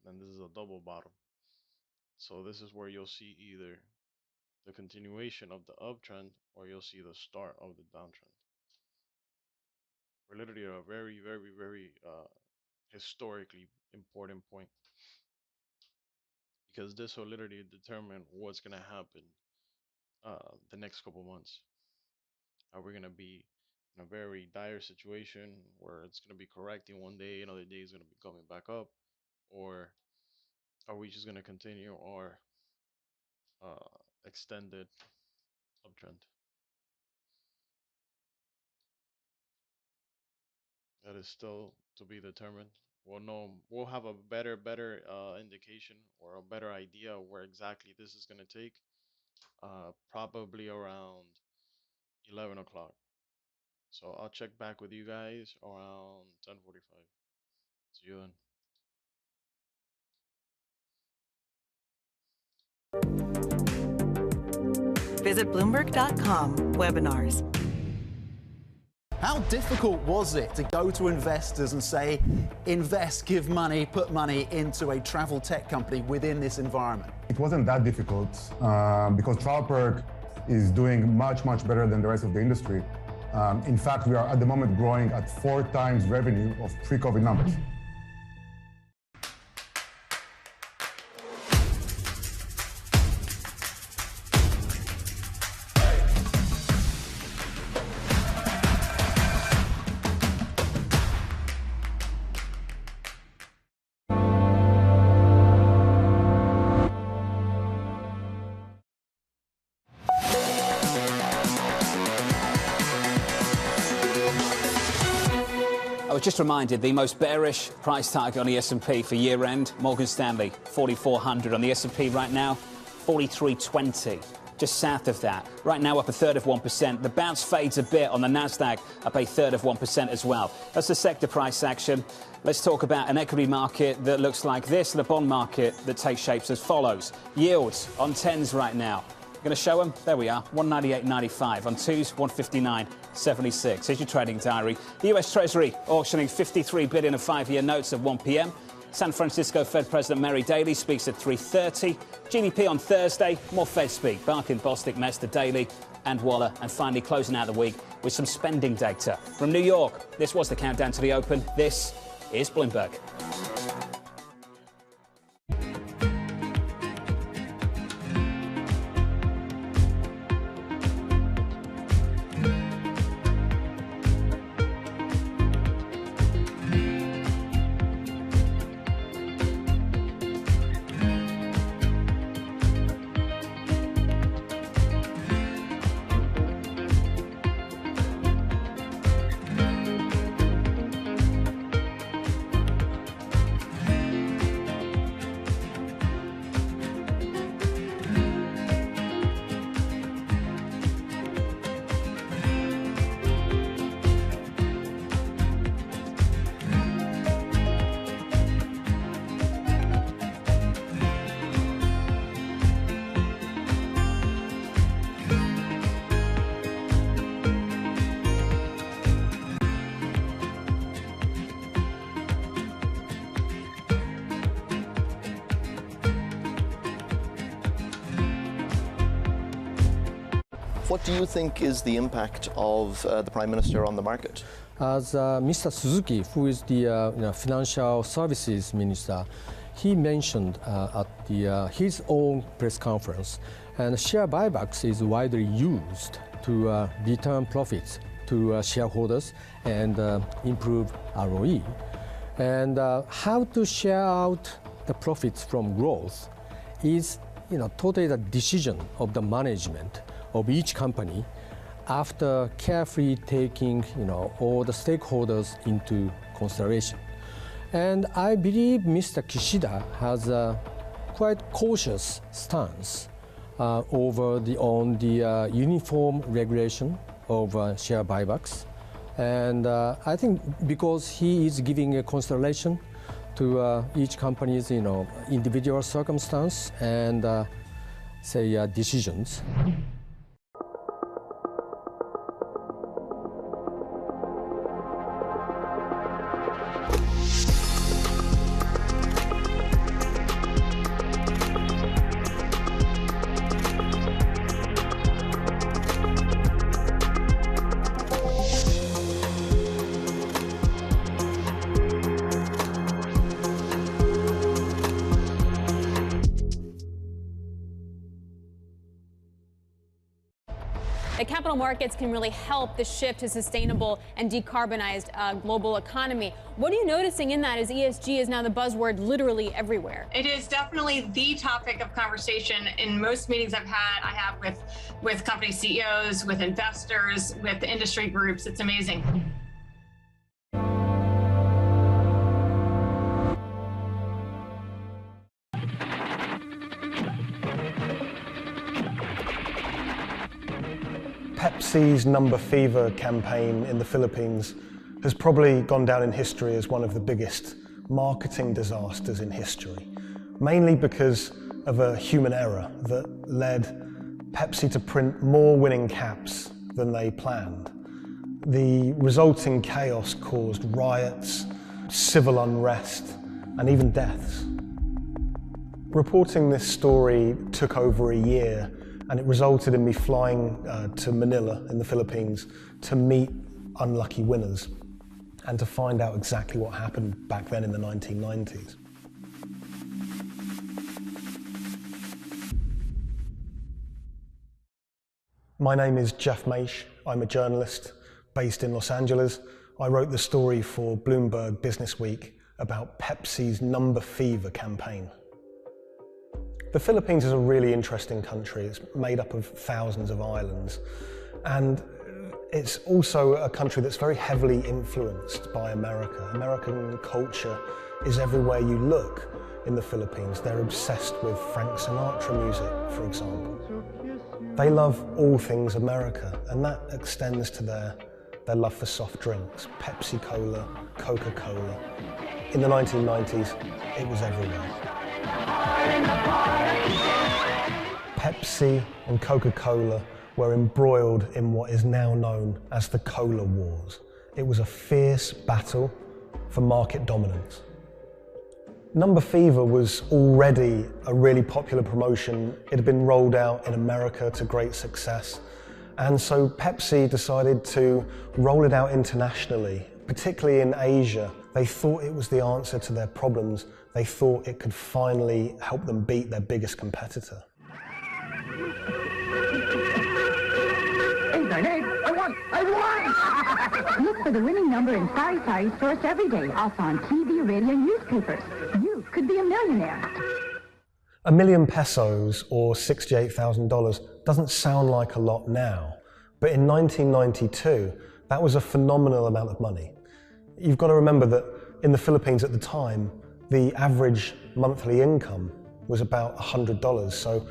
And then this is a double bottom. So this is where you'll see either the continuation of the uptrend or you'll see the start of the downtrend. We're literally at a very, very, very historically important point, because this will literally determine what's going to happen the next couple months. Are we going to be in a very dire situation where it's going to be correcting one day, another day is going to be coming back up, or are we just going to continue our extended uptrend? That is still to be determined. We'll know. We'll have a better indication or a better idea of where exactly this is going to take. Probably around 11 o'clock. So I'll check back with you guys around 10:45. See you then.
Visit Bloomberg.com webinars.
How difficult was it to go to investors and say, invest, give money, put money into a travel tech company within this environment?
It wasn't that difficult because TravelPerk is doing much, much better than the rest of the industry. In fact, we are at the moment growing at 4 times revenue of pre-COVID numbers.
I was just reminded the most bearish price target on the S&P for year end, Morgan Stanley, 4,400. On the S&P right now, 4,320. Just south of that. Right now up a third of 1%. The bounce fades a bit on the Nasdaq, up a third of 1% as well. That's the sector price action. Let's talk about an equity market that looks like this, and a bond market that takes shapes as follows. Yields on 10s right now. Going to show them? There we are, 198.95. On 2s, 159.76. Here's your trading diary. The US Treasury auctioning $53 billion of 5-year notes at 1 p.m. San Francisco Fed President Mary Daly speaks at 3:30. GDP on Thursday, more Fed speak. Barkin, Bostic, Mester, Daly and Waller. And finally closing out the week with some spending data. From New York, this was the countdown to the open. This is Bloomberg.
What do you think is the impact of the Prime Minister on the market?
As Mr. Suzuki, who is the Financial Services Minister, he mentioned at his own press conference, and share buybacks is widely used to return profits to shareholders and improve ROE. And how to share out the profits from growth is totally the decision of the management of each company after carefully taking all the stakeholders into consideration. And I believe Mr. Kishida has a quite cautious stance on the uniform regulation of share buybacks. And I think because he is giving a consideration to each company's individual circumstance and decisions.
The capital markets can really help the shift to sustainable and decarbonized global economy. What are you noticing in that as ESG is now the buzzword literally everywhere?
It is definitely the topic of conversation in most meetings I have with company CEOs, with investors, with industry groups. It's amazing.
Pepsi's Number Fever campaign in the Philippines has probably gone down in history as one of the biggest marketing disasters in history, mainly because of a human error that led Pepsi to print more winning caps than they planned. The resulting chaos caused riots, civil unrest, and even deaths. Reporting this story took over a year, and it resulted in me flying to Manila in the Philippines to meet unlucky winners and to find out exactly what happened back then in the 1990s. My name is Jeff Maish. I'm a journalist based in Los Angeles. I wrote the story for Bloomberg Business Week about Pepsi's Number Fever campaign. The Philippines is a really interesting country. It's made up of thousands of islands, and it's also a country that's very heavily influenced by America. American culture is everywhere you look in the Philippines. They're obsessed with Frank Sinatra music, for example. They love all things America, and that extends to their love for soft drinks, Pepsi Cola, Coca-Cola. In the 1990s, it was everywhere. Pepsi and Coca-Cola were embroiled in what is now known as the Cola Wars. It was a fierce battle for market dominance. Number Fever was already a really popular promotion. It had been rolled out in America to great success. And so Pepsi decided to roll it out internationally, particularly in Asia. They thought it was the answer to their problems. They thought it could finally help them beat their biggest competitor.
I won! Look for the winning number in sari stores every day, also on TV, radio, and newspapers. You could be a millionaire.
$1 million pesos, or $68,000, doesn't sound like a lot now, but in 1992, that was a phenomenal amount of money. You've got to remember that in the Philippines at the time, the average monthly income was about $100, so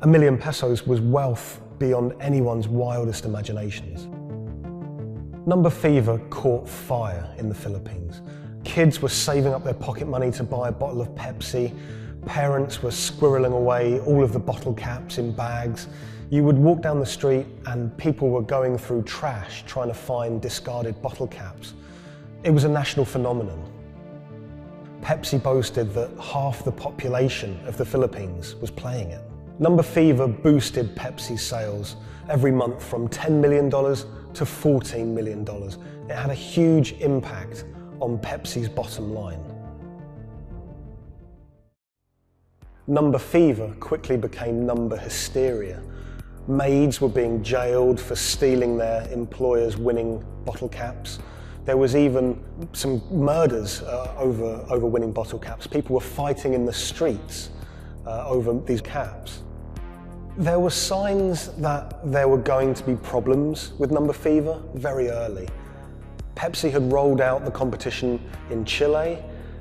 $1 million pesos was wealth beyond anyone's wildest imaginations. Number Fever caught fire in the Philippines. Kids were saving up their pocket money to buy a bottle of Pepsi. Parents were squirreling away all of the bottle caps in bags. You would walk down the street and people were going through trash trying to find discarded bottle caps. It was a national phenomenon. Pepsi boasted that half the population of the Philippines was playing it. Number Fever boosted Pepsi's sales every month from $10 million to $14 million. It had a huge impact on Pepsi's bottom line. Number Fever quickly became number hysteria. Maids were being jailed for stealing their employers' winning bottle caps. There was even some murders over winning bottle caps. People were fighting in the streets over these caps. There were signs that there were going to be problems with Number Fever very early. Pepsi had rolled out the competition in Chile,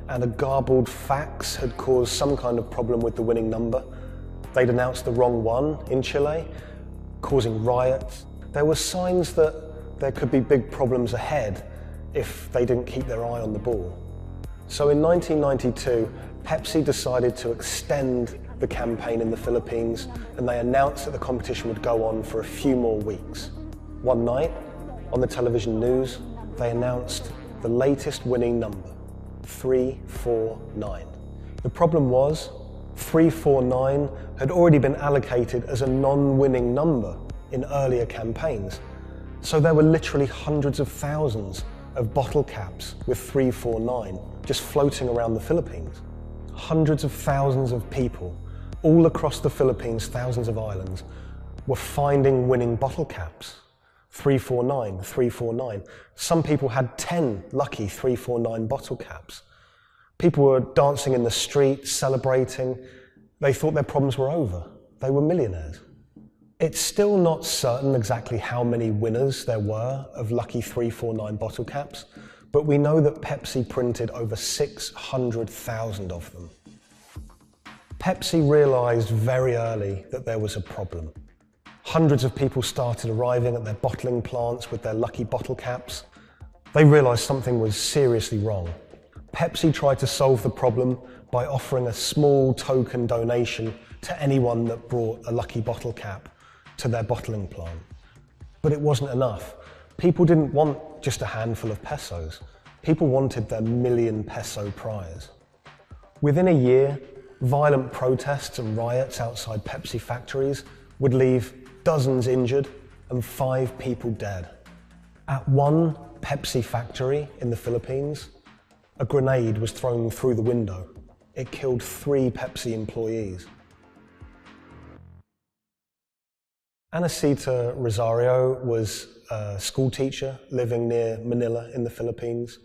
and a garbled fax had caused some kind of problem with the winning number. They'd announced the wrong one in Chile, causing riots. There were signs that there could be big problems ahead if they didn't keep their eye on the ball. So in 1992, Pepsi decided to extend the campaign in the Philippines, and they announced that the competition would go on for a few more weeks. One night, on the television news, they announced the latest winning number, 349. The problem was, 349 had already been allocated as a non-winning number in earlier campaigns. So there were literally hundreds of thousands of bottle caps with 349 just floating around the Philippines. Hundreds of thousands of people all across the Philippines, thousands of islands, were finding winning bottle caps. 349, 349. Some people had 10 lucky 349 bottle caps. People were dancing in the street, celebrating. They thought their problems were over. They were millionaires. It's still not certain exactly how many winners there were of lucky 349 bottle caps, but we know that Pepsi printed over 600,000 of them. Pepsi realized very early that there was a problem. Hundreds of people started arriving at their bottling plants with their lucky bottle caps. They realized something was seriously wrong. Pepsi tried to solve the problem by offering a small token donation to anyone that brought a lucky bottle cap to their bottling plant. But it wasn't enough. People didn't want just a handful of pesos. People wanted their million peso prize. Within a year, violent protests and riots outside Pepsi factories would leave dozens injured and 5 people dead. At one Pepsi factory in the Philippines, a grenade was thrown through the window. It killed 3 Pepsi employees. Anacita Rosario was a school teacher living near Manila in the Philippines.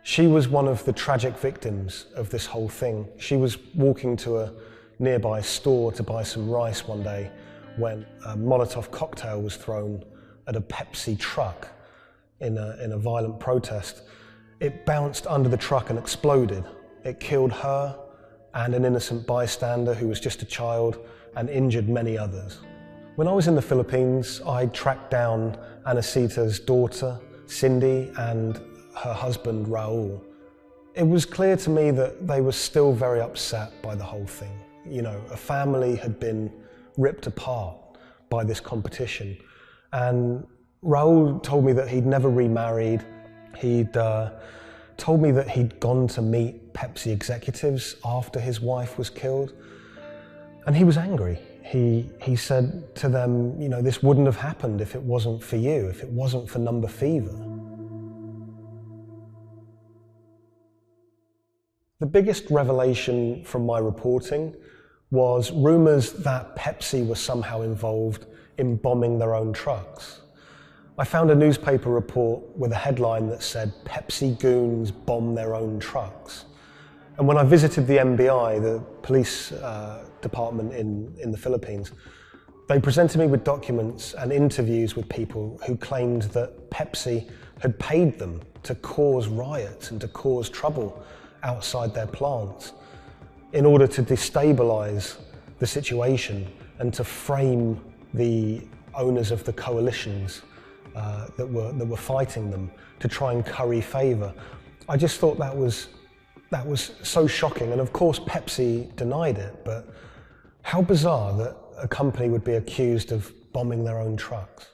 She was one of the tragic victims of this whole thing. She was walking to a nearby store to buy some rice one day when a Molotov cocktail was thrown at a Pepsi truck in a violent protest. It bounced under the truck and exploded. It killed her and an innocent bystander who was just a child and injured many others. When I was in the Philippines, I tracked down Anacita's daughter, Cindy, and her husband, Raul. It was clear to me that they were still very upset by the whole thing. You know, a family had been ripped apart by this competition. And Raul told me that he'd never remarried. He'd told me that he'd gone to meet Pepsi executives after his wife was killed. And he was angry. He said to them, you know, this wouldn't have happened if it wasn't for you, if it wasn't for Number Fever. The biggest revelation from my reporting was rumours that Pepsi was somehow involved in bombing their own trucks. I found a newspaper report with a headline that said, "Pepsi goons bomb their own trucks." And when I visited the NBI, the police department in the Philippines, they presented me with documents and interviews with people who claimed that Pepsi had paid them to cause riots and to cause trouble outside their plants in order to destabilize the situation and to frame the owners of the coalitions that were fighting them, to try and curry favor. I just thought that was so shocking, and of course Pepsi denied it, but how bizarre that a company would be accused of bombing their own trucks.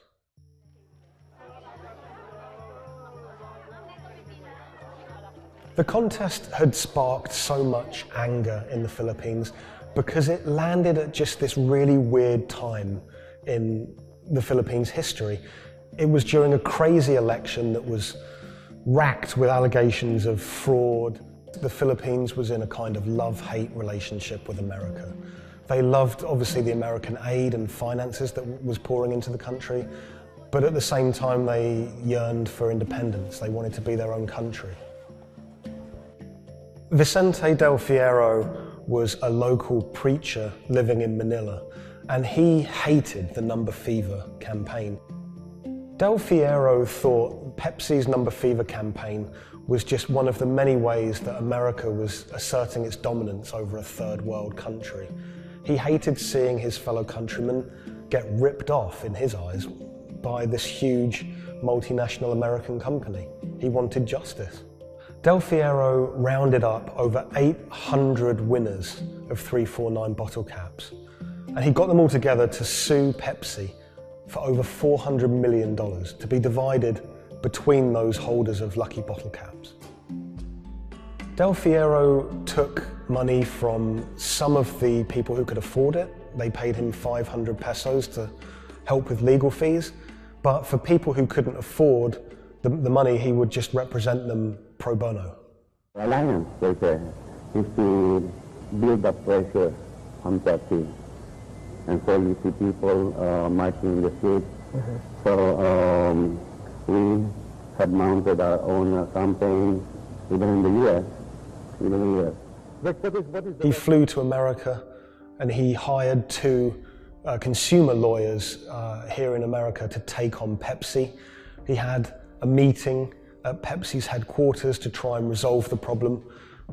The contest had sparked so much anger in the Philippines because it landed at just this really weird time in the Philippines' history. It was during a crazy election that was racked with allegations of fraud. The Philippines was in a kind of love-hate relationship with America. They loved, obviously, the American aid and finances that was pouring into the country, but at the same time they yearned for independence. They wanted to be their own country. Vicente Del Fierro was a local preacher living in Manila, and he hated the Number Fever campaign. Del Fierro thought Pepsi's Number Fever campaign was just one of the many ways that America was asserting its dominance over a third world country. He hated seeing his fellow countrymen get ripped off, in his eyes, by this huge multinational American company. He wanted justice. Del Fierro rounded up over 800 winners of 349 bottle caps, and he got them all together to sue Pepsi for over $400 million to be divided between those holders of lucky bottle caps. Del Fierro took money from some of the people who could afford it. They paid him 500 pesos to help with legal fees, but for people who couldn't afford the money, he would just represent them pro bono.
The alliance is to build up pressure on Pepsi. And so you see people marching in the streets. So we have mounted our own campaign, even in the US.
He flew to America and he hired two consumer lawyers here in America to take on Pepsi. He had a meeting at Pepsi's headquarters to try and resolve the problem,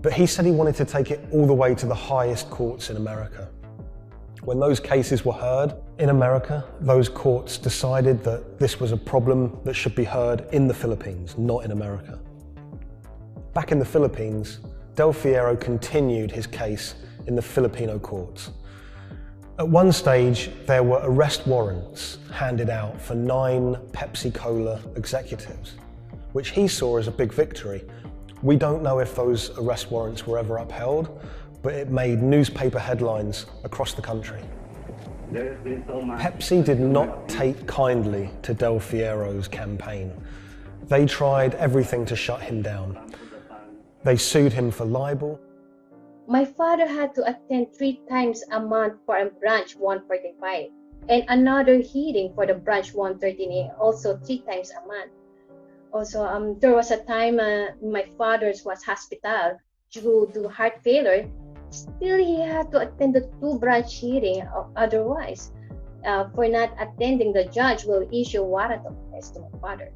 but he said he wanted to take it all the way to the highest courts in America. When those cases were heard in America, those courts decided that this was a problem that should be heard in the Philippines, not in America. Back in the Philippines, Del Fierro continued his case in the Filipino courts. At one stage, there were arrest warrants handed out for 9 Pepsi Cola executives, which he saw as a big victory. We don't know if those arrest warrants were ever upheld, but it made newspaper headlines across the country. Pepsi did not take kindly to Del Fierro's campaign. They tried everything to shut him down. They sued him for libel.
My father had to attend 3 times a month for a branch 145 and another hearing for the branch 113, also 3 times a month. Also, there was a time my father was hospital due to heart failure. Still, he had to attend the 2 branch hearing. Otherwise, for not attending, the judge will issue a warrant of arrest to my father.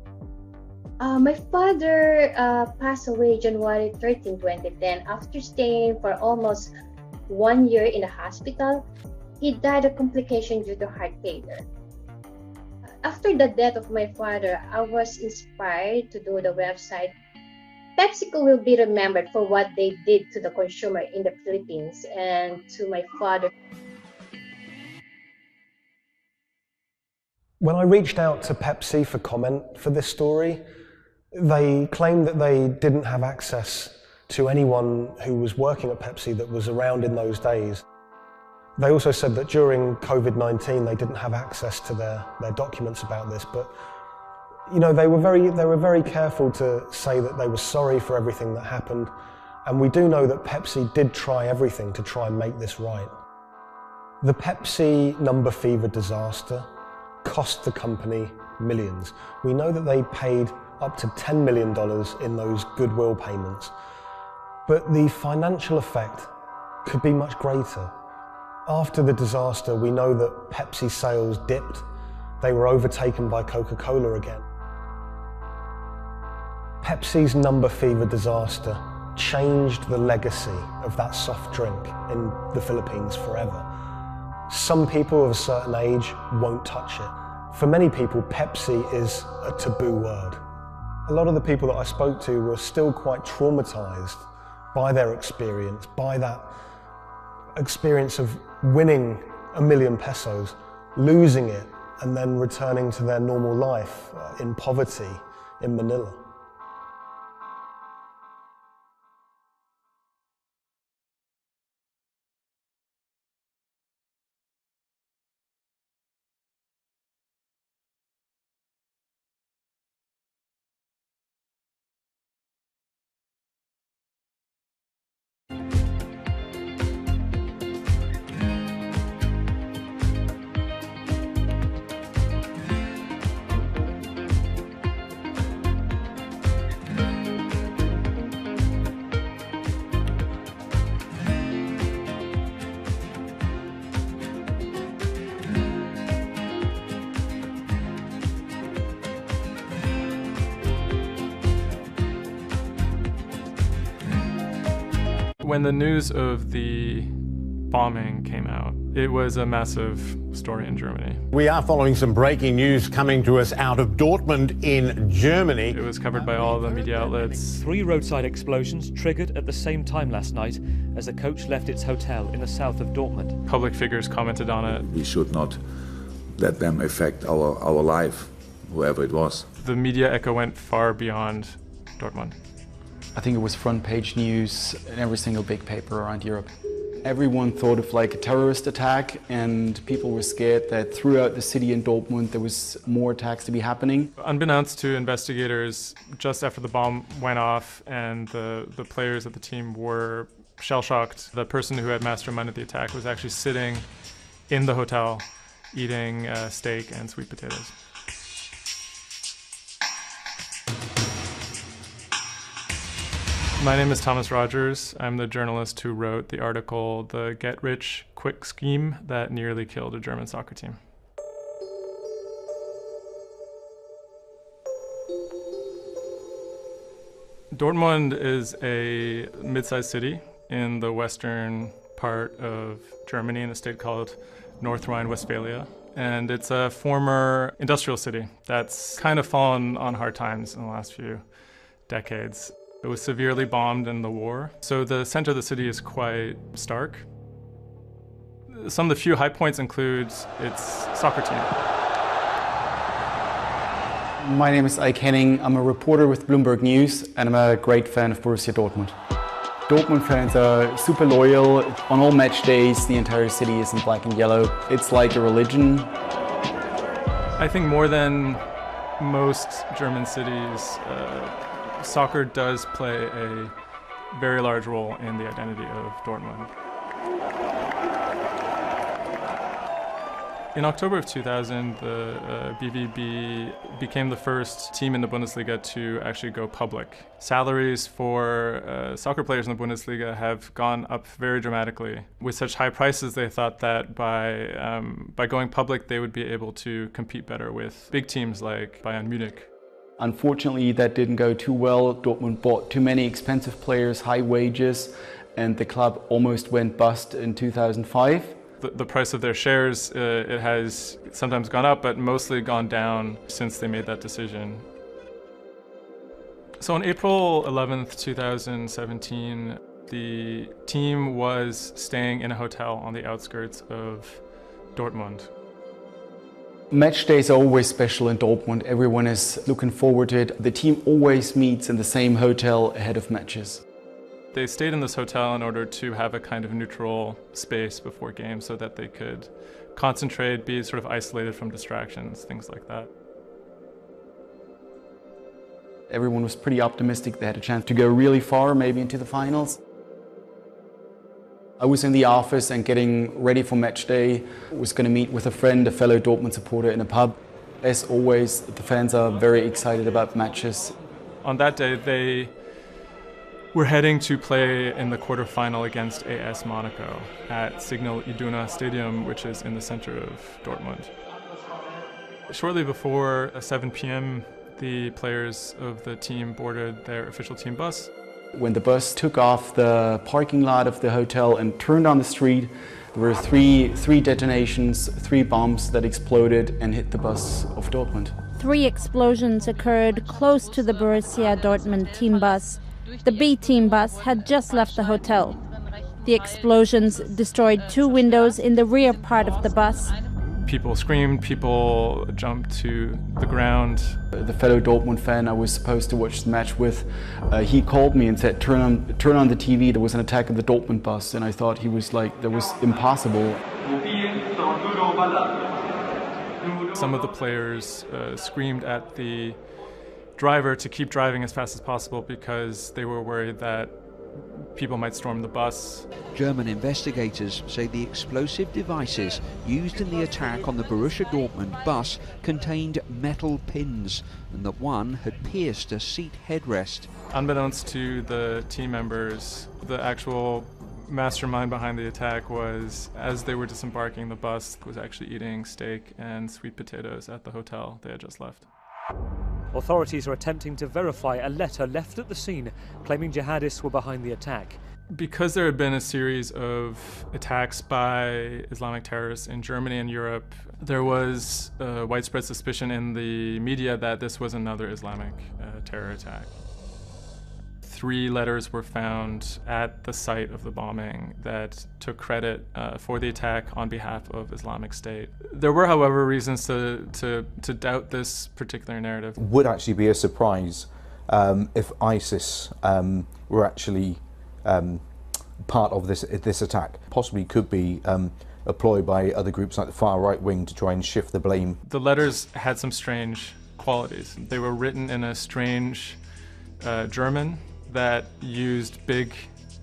My father passed away January 13, 2010. After staying for almost 1 year in the hospital, he died of complication due to heart failure. After the death of my father, I was inspired to do the website. PepsiCo will be remembered for what they did to the consumer in the Philippines and to my father.
When I reached out to Pepsi for comment for this story, they claimed that they didn't have access to anyone who was working at Pepsi that was around in those days. They also said that during COVID-19 they didn't have access to their documents about this, but you know, they were very careful to say that they were sorry for everything that happened, and we do know that Pepsi did try everything to try and make this right. The Pepsi number fever disaster cost the company millions. We know that they paid up to $10 million in those goodwill payments, but the financial effect could be much greater. After the disaster, we know that Pepsi sales dipped. They were overtaken by Coca-Cola again. Pepsi's number fever disaster changed the legacy of that soft drink in the Philippines forever. Some people of a certain age won't touch it. For many people, Pepsi is a taboo word. A lot of the people that I spoke to were still quite traumatized by their experience, by that experience of winning 1 million pesos, losing it, and then returning to their normal life in poverty in Manila.
When the news of the bombing came out, it was a massive
story in Germany.
We are following some breaking news coming to us out of Dortmund in Germany.
It was covered by all the media outlets.
3 roadside explosions triggered at the same time last night as the coach left its hotel in the south of Dortmund.
Public figures commented on it.
We should not let them affect our life, whoever it was.
The media echo went far beyond Dortmund.
I think it was front page news in every single big paper around Europe. Everyone thought of like a terrorist attack, and people were scared that throughout the city in Dortmund there was more attacks to be happening.
Unbeknownst to investigators, just after the bomb went off and the players of the team were shell-shocked, the person who had masterminded the attack was actually sitting in the hotel eating steak and sweet potatoes. My name is Thomas Rogers. I'm the journalist who wrote the article, The Get-Rich-Quick Scheme That Nearly Killed a German Soccer Team. Dortmund is a mid-sized city in the western part of Germany in a state called North Rhine-Westphalia. And it's a former industrial city that's kind of fallen on hard times in the last few decades. It was severely bombed in the war, so the center of the city is quite stark. Some of the few high points include its soccer team.
My name is Ike Henning. I'm a reporter with Bloomberg News, and I'm a great fan of Borussia Dortmund. Dortmund fans are super loyal. On all match days, the entire city is in black and yellow. It's like a religion.
I think more than most German cities, soccer does play a very large role in the identity of Dortmund. In October of 2000, the BVB became the first team in the Bundesliga to actually go public. Salaries for soccer players in the Bundesliga have gone up very dramatically. With such high prices, they thought that by going public, they would be able to compete better with big teams like Bayern Munich.
Unfortunately, that didn't go too well. Dortmund bought too many expensive players, high wages, and the club almost went bust in 2005.
The price of their shares, it has sometimes gone up, but mostly gone down since they made that decision. So on April 11th, 2017, the team was staying in a hotel on the outskirts of Dortmund.
Match days are always special in Dortmund. Everyone is looking forward to it. The team always meets in the same hotel ahead of matches.
They stayed in this hotel in order to have a kind of neutral space before games so that they could concentrate, be sort of isolated from distractions, things like that.
Everyone was pretty optimistic. They had a chance to go really far, maybe into the finals. I was in the office and getting ready for match day. I was going to meet with a friend, a fellow Dortmund supporter, in a pub. As always, the fans are very excited about matches.
On that day, they were heading to play in the quarterfinal against AS Monaco at Signal Iduna Stadium, which is in the center of Dortmund. Shortly before 7 p.m., the players of the team boarded their official team bus.
When the bus took off the parking lot of the hotel and turned on the street, there were three detonations, 3 bombs that exploded and hit the bus of Dortmund.
3 explosions occurred close to the Borussia Dortmund team bus. The B team bus had just left the hotel. The explosions destroyed 2 windows in the rear part of the bus.
People screamed, people jumped to the ground.
The fellow Dortmund fan I was supposed to watch the match with, he called me and said, turn on the TV, there was an attack on the Dortmund bus. And I thought he was like, that was impossible.
Some of the players screamed at the driver to keep driving as fast as possible because they were worried that people might storm the bus.
German investigators say the explosive devices used in the attack on the Borussia Dortmund bus contained metal pins and that one had pierced a seat headrest.
Unbeknownst to the team members, the actual mastermind behind the attack was, as they were disembarking the bus, was actually eating steak and sweet potatoes at the hotel they had just left.
Authorities are attempting to verify a letter left at the scene claiming jihadists were behind the attack.
Because there had been a series of attacks by Islamic terrorists in Germany and Europe, there was widespread suspicion in the media that this was another Islamic terror attack. 3 letters were found at the site of the bombing that took credit for the attack on behalf of Islamic State. There were, however, reasons to doubt this particular narrative.
Would actually be a surprise if ISIS were actually part of this attack. Possibly could be employed by other groups like the far right wing to try and shift the blame.
The letters had some strange qualities. They were written in a strange German that used big,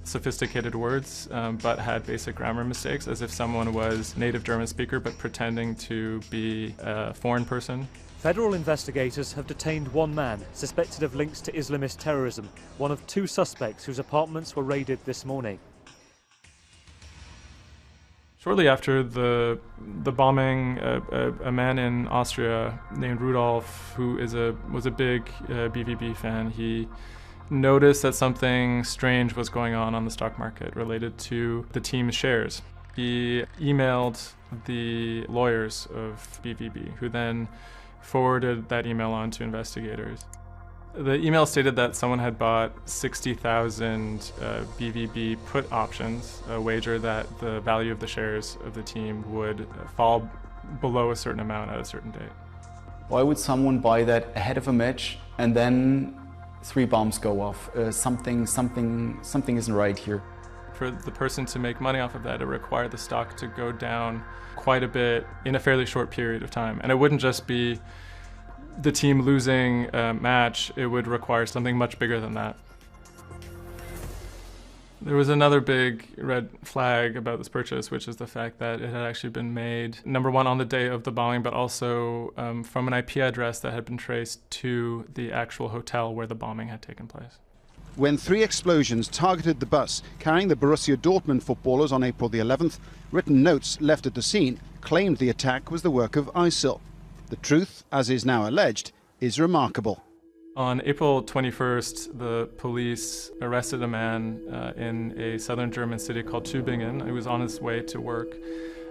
sophisticated words, but had basic grammar mistakes, as if someone was native German speaker but pretending to be a foreign person.
Federal investigators have detained one man suspected of links to Islamist terrorism, one of 2 suspects whose apartments were raided this morning.
Shortly after the bombing, a man in Austria named Rudolf, who was a big BVB fan, he noticed that something strange was going on the stock market related to the team's shares. He emailed the lawyers of BVB, who then forwarded that email on to investigators. The email stated that someone had bought 60,000 BVB put options, a wager that the value of the shares of the team would fall below a certain amount at a certain date.
Why would someone buy that ahead of a match and then 3 bombs go off? Something isn't right here.
For the person to make money off of that, it required the stock to go down quite a bit in a fairly short period of time. And it wouldn't just be the team losing a match, it would require something much bigger than that. There was another big red flag about this purchase, which is the fact that it had actually been made, number one, on the day of the bombing, but also from an IP address that had been traced to the actual hotel where the bombing had taken place.
When 3 explosions targeted the bus carrying the Borussia Dortmund footballers on April the 11th, written notes left at the scene claimed the attack was the work of ISIL. The truth, as is now alleged, is remarkable.
On April 21st, the police arrested a man in a southern German city called Tübingen. He was on his way to work,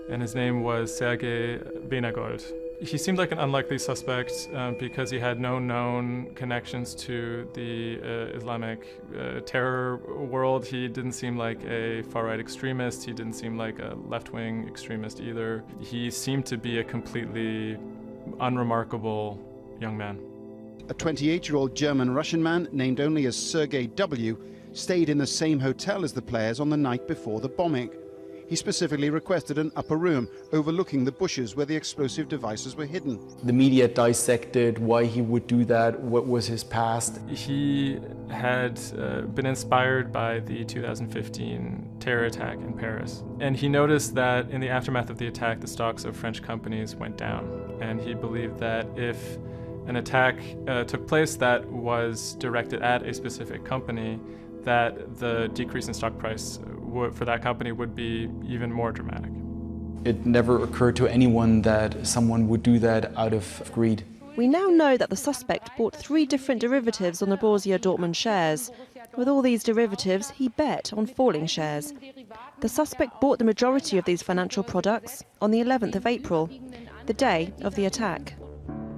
and his name was Sergei Benegold. He seemed like an unlikely suspect because he had no known connections to the Islamic terror world. He didn't seem like a far-right extremist. He didn't seem like a left-wing extremist either. He seemed to be a completely unremarkable young man.
A 28-year-old German-Russian man, named only as Sergei W., stayed in the same hotel as the players on the night before the bombing. He specifically requested an upper room overlooking the bushes where the explosive devices were hidden.
The media dissected why he would do that, what was his past.
He had been inspired by the 2015 terror attack in Paris. And he noticed that in the aftermath of the attack, the stocks of French companies went down. And he believed that if an attack took place that was directed at a specific company, that the decrease in stock price for that company would be even more dramatic.
It never occurred to anyone that someone would do that out of greed.
We now know that the suspect bought 3 different derivatives on the Borussia Dortmund shares. With all these derivatives, he bet on falling shares. The suspect bought the majority of these financial products on the 11th of April, the day of the attack.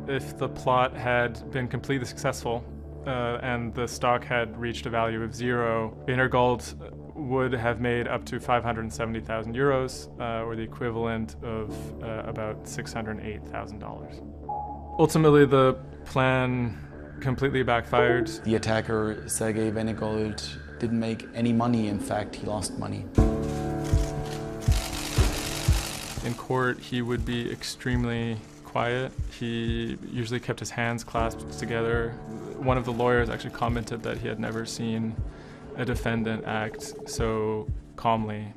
If the plot had been completely successful and the stock had reached a value of 0, Benegold would have made up to 570,000 euros, or the equivalent of about $608,000. Ultimately, the plan completely backfired.
The attacker, Sergei Benegold, didn't make any money. In fact, he lost money.
In court, he would be extremely quiet. He usually kept his hands clasped together. One of the lawyers actually commented that he had never seen a defendant act so calmly.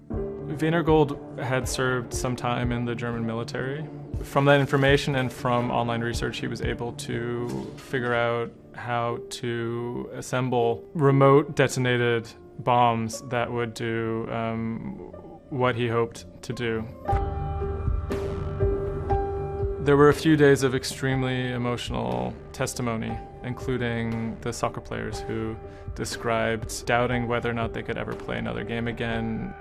Benegold had served some time in the German military. From that information and from online research, he was able to figure out how to assemble remote detonated bombs that would do what he hoped to do. There were a few days of extremely emotional testimony including the soccer players who described doubting whether or not they could ever play another game again.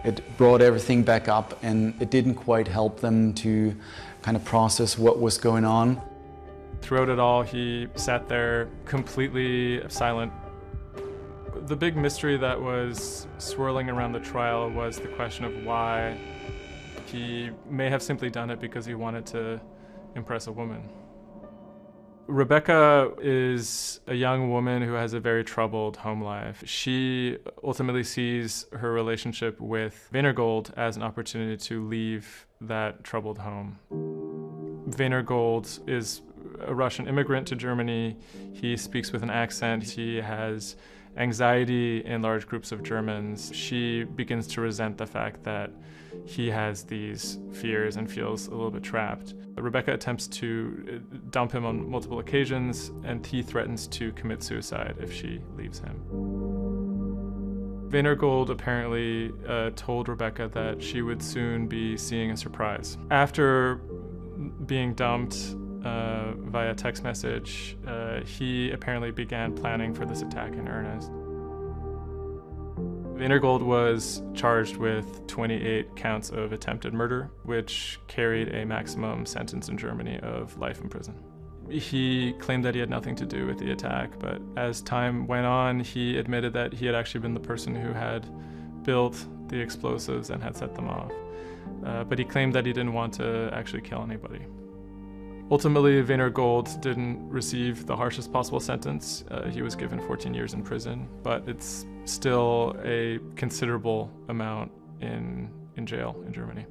It brought everything back up, and it didn't quite help them to kind of process what was going on.
Throughout it all, he sat there completely silent. The big mystery that was swirling around the trial was the question of why. He may have simply done it because he wanted to impress a woman. Rebecca is a young woman who has a very troubled home life. She ultimately sees her relationship with Weinergold as an opportunity to leave that troubled home. Weinergold is a Russian immigrant to Germany. He speaks with an accent. He has anxiety in large groups of Germans. She begins to resent the fact that he has these fears and feels a little bit trapped. Rebecca attempts to dump him on multiple occasions, and he threatens to commit suicide if she leaves him. Weinergold apparently told Rebecca that she would soon be seeing a surprise. After being dumped via text message, he apparently began planning for this attack in earnest. Weinergold was charged with 28 counts of attempted murder, which carried a maximum sentence in Germany of life in prison. He claimed that he had nothing to do with the attack, but as time went on, he admitted that he had actually been the person who had built the explosives and had set them off. But he claimed that he didn't want to actually kill anybody. Ultimately, Weinergold didn't receive the harshest possible sentence. He was given 14 years in prison, but it's still a considerable amount in jail in Germany.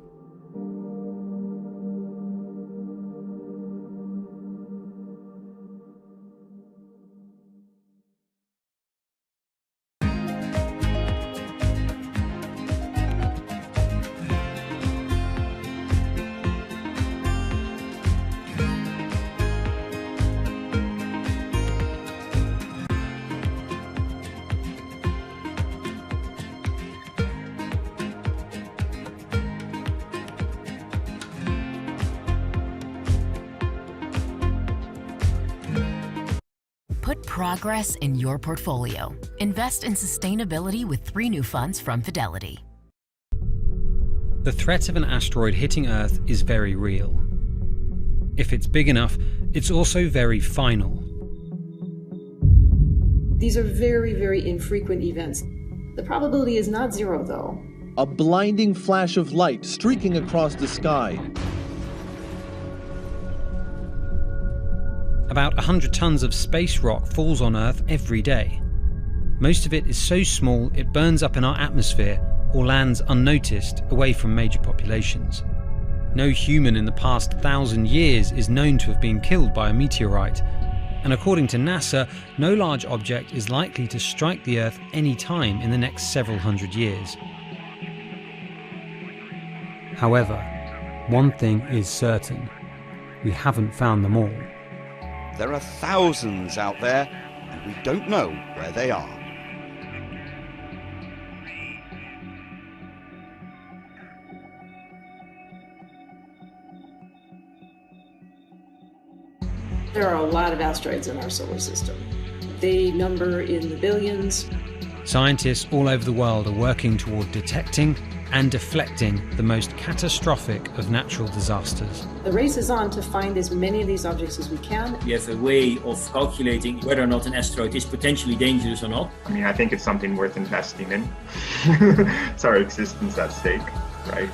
Put progress in your portfolio. Invest in sustainability with 3 new funds from Fidelity.
The threat of an asteroid hitting Earth is very real. If it's big enough, it's also very final.
These are very, very infrequent events. The probability is not 0, though.
A blinding flash of light streaking across the sky.
About 100 tons of space rock falls on Earth every day. Most of it is so small it burns up in our atmosphere or lands unnoticed away from major populations. No human in the past 1,000 years is known to have been killed by a meteorite, and according to NASA, no large object is likely to strike the Earth any time in the next several hundred years. However, one thing is certain: we haven't found them all.
There are thousands out there, and we don't know where they are.
There are a lot of asteroids in our solar system. They number in the billions.
Scientists all over the world are working toward detecting and deflecting the most catastrophic of natural disasters.
The race is on to find as many of these objects as we can.
We have a way of calculating whether or not an asteroid is potentially dangerous or not.
I mean, I think it's something worth investing in. It's our existence at stake, right?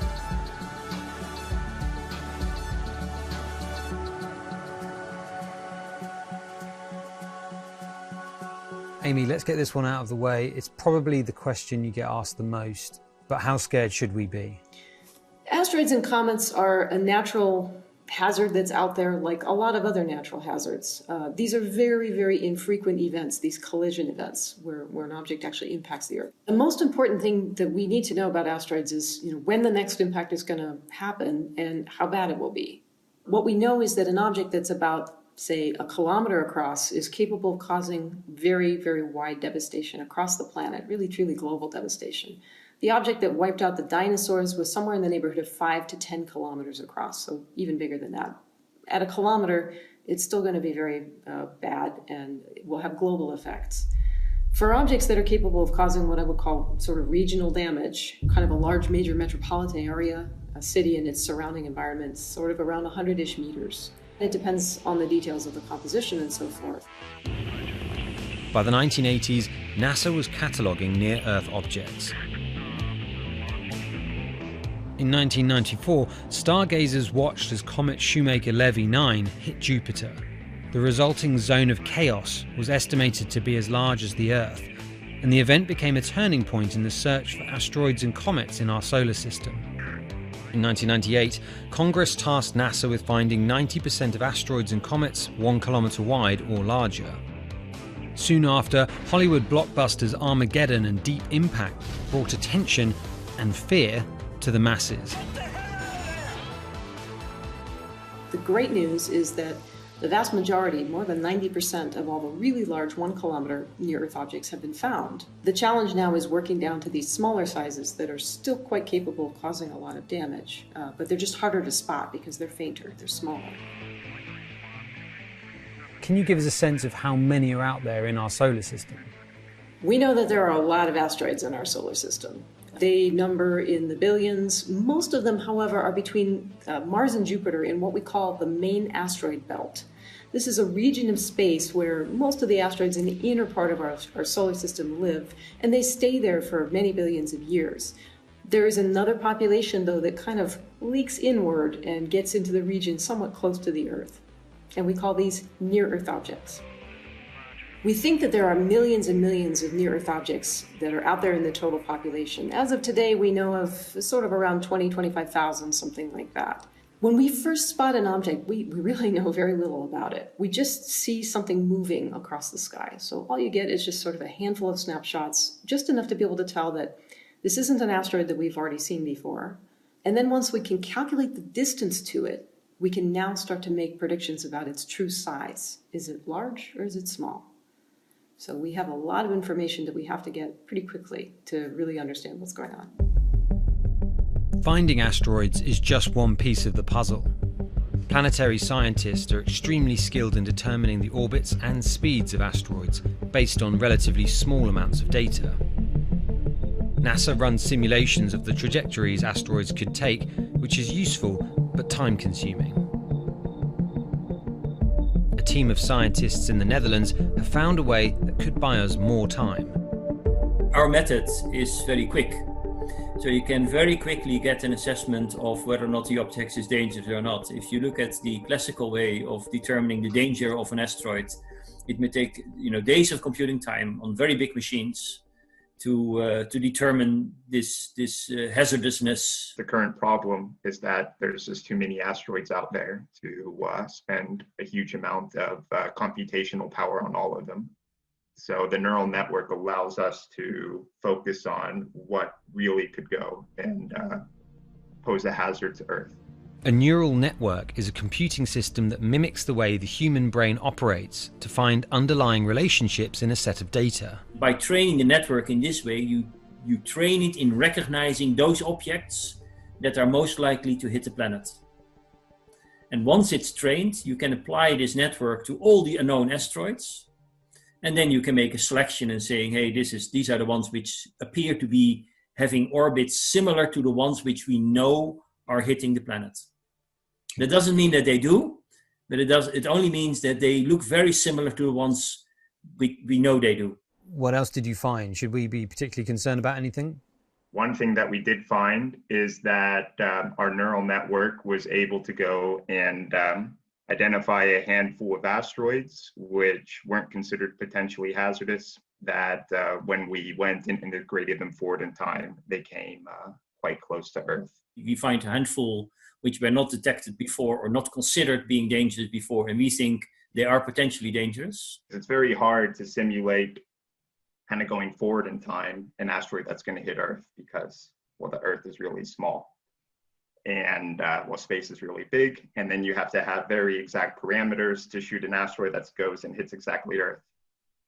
Amy, let's get this one out of the way. It's probably the question you get asked the most, but how scared should we be?
Asteroids and comets are a natural hazard that's out there like a lot of other natural hazards. These are very, very infrequent events, these collision events, where an object actually impacts the Earth. The most important thing that we need to know about asteroids is when the next impact is going to happen and how bad it will be. What we know is that an object that's about, say, 1 kilometer across is capable of causing very, very wide devastation across the planet, really, truly global devastation. The object that wiped out the dinosaurs was somewhere in the neighborhood of 5 to 10 kilometers across, so even bigger than that. At a kilometer, it's still going to be very bad and will have global effects. For objects that are capable of causing what I would call sort of regional damage, kind of a large major metropolitan area, a city and its surrounding environment, sort of around 100-ish meters. It depends on the details of the composition and so forth.
By the 1980s, NASA was cataloguing near-Earth objects. In 1994, stargazers watched as comet Shoemaker-Levy 9 hit Jupiter. The resulting zone of chaos was estimated to be as large as the Earth, and the event became a turning point in the search for asteroids and comets in our solar system. In 1998, Congress tasked NASA with finding 90% of asteroids and comets 1 kilometer wide or larger. Soon after, Hollywood blockbusters Armageddon and Deep Impact brought attention and fear to the masses.
The great news is that the vast majority, more than 90% of all the really large 1 kilometer near-Earth objects have been found. The challenge now is working down to these smaller sizes that are still quite capable of causing a lot of damage, but they're just harder to spot because they're fainter, they're smaller.
Can you give us a sense of how many are out there in our solar system?
We know that there are a lot of asteroids in our solar system. They number in the billions. Most of them, however, are between Mars and Jupiter in what we call the main asteroid belt. This is a region of space where most of the asteroids in the inner part of our solar system live, and they stay there for many billions of years. There is another population, though, that kind of leaks inward and gets into the region somewhat close to the Earth, and we call these near-Earth objects. We think that there are millions and millions of near-Earth objects that are out there in the total population. As of today, we know of sort of around 25,000, something like that. When we first spot an object, we really know very little about it. We just see something moving across the sky. So all you get is just sort of a handful of snapshots, just enough to be able to tell that this isn't an asteroid that we've already seen before. And then once we can calculate the distance to it, we can now start to make predictions about its true size. Is it large or is it small? So we have a lot of information that we have to get pretty quickly to really understand what's going on.
Finding asteroids is just one piece of the puzzle. Planetary scientists are extremely skilled in determining the orbits and speeds of asteroids based on relatively small amounts of data. NASA runs simulations of the trajectories asteroids could take, which is useful but time-consuming. A team of scientists in the Netherlands have found a way that could buy us more time.
Our method is very quick. So you can very quickly get an assessment of whether or not the object is dangerous or not. If you look at the classical way of determining the danger of an asteroid, it may take days of computing time on very big machines to determine this hazardousness.
The current problem is that there's just too many asteroids out there to spend a huge amount of computational power on all of them. So the neural network allows us to focus on what really could go and pose a hazard to Earth.
A neural network is a computing system that mimics the way the human brain operates to find underlying relationships in a set of data.
By training the network in this way, you train it in recognizing those objects that are most likely to hit the planet. And once it's trained, you can apply this network to all the unknown asteroids. And then you can make a selection and saying, hey, these are the ones which appear to be having orbits similar to the ones which we know are hitting the planet. That doesn't mean that they do, but it only means that they look very similar to the ones we know they do.
What else did you find? Should we be particularly concerned about anything?
One thing that we did find is that our neural network was able to go and identify a handful of asteroids which weren't considered potentially hazardous, that when we went and integrated them forward in time, they came quite close to Earth.
We find a handful which were not detected before or not considered being dangerous before, and we think they are potentially dangerous.
It's very hard to simulate kind of going forward in time an asteroid that's going to hit Earth because, well, the Earth is really small and space is really big, and then you have to have very exact parameters to shoot an asteroid that goes and hits exactly Earth.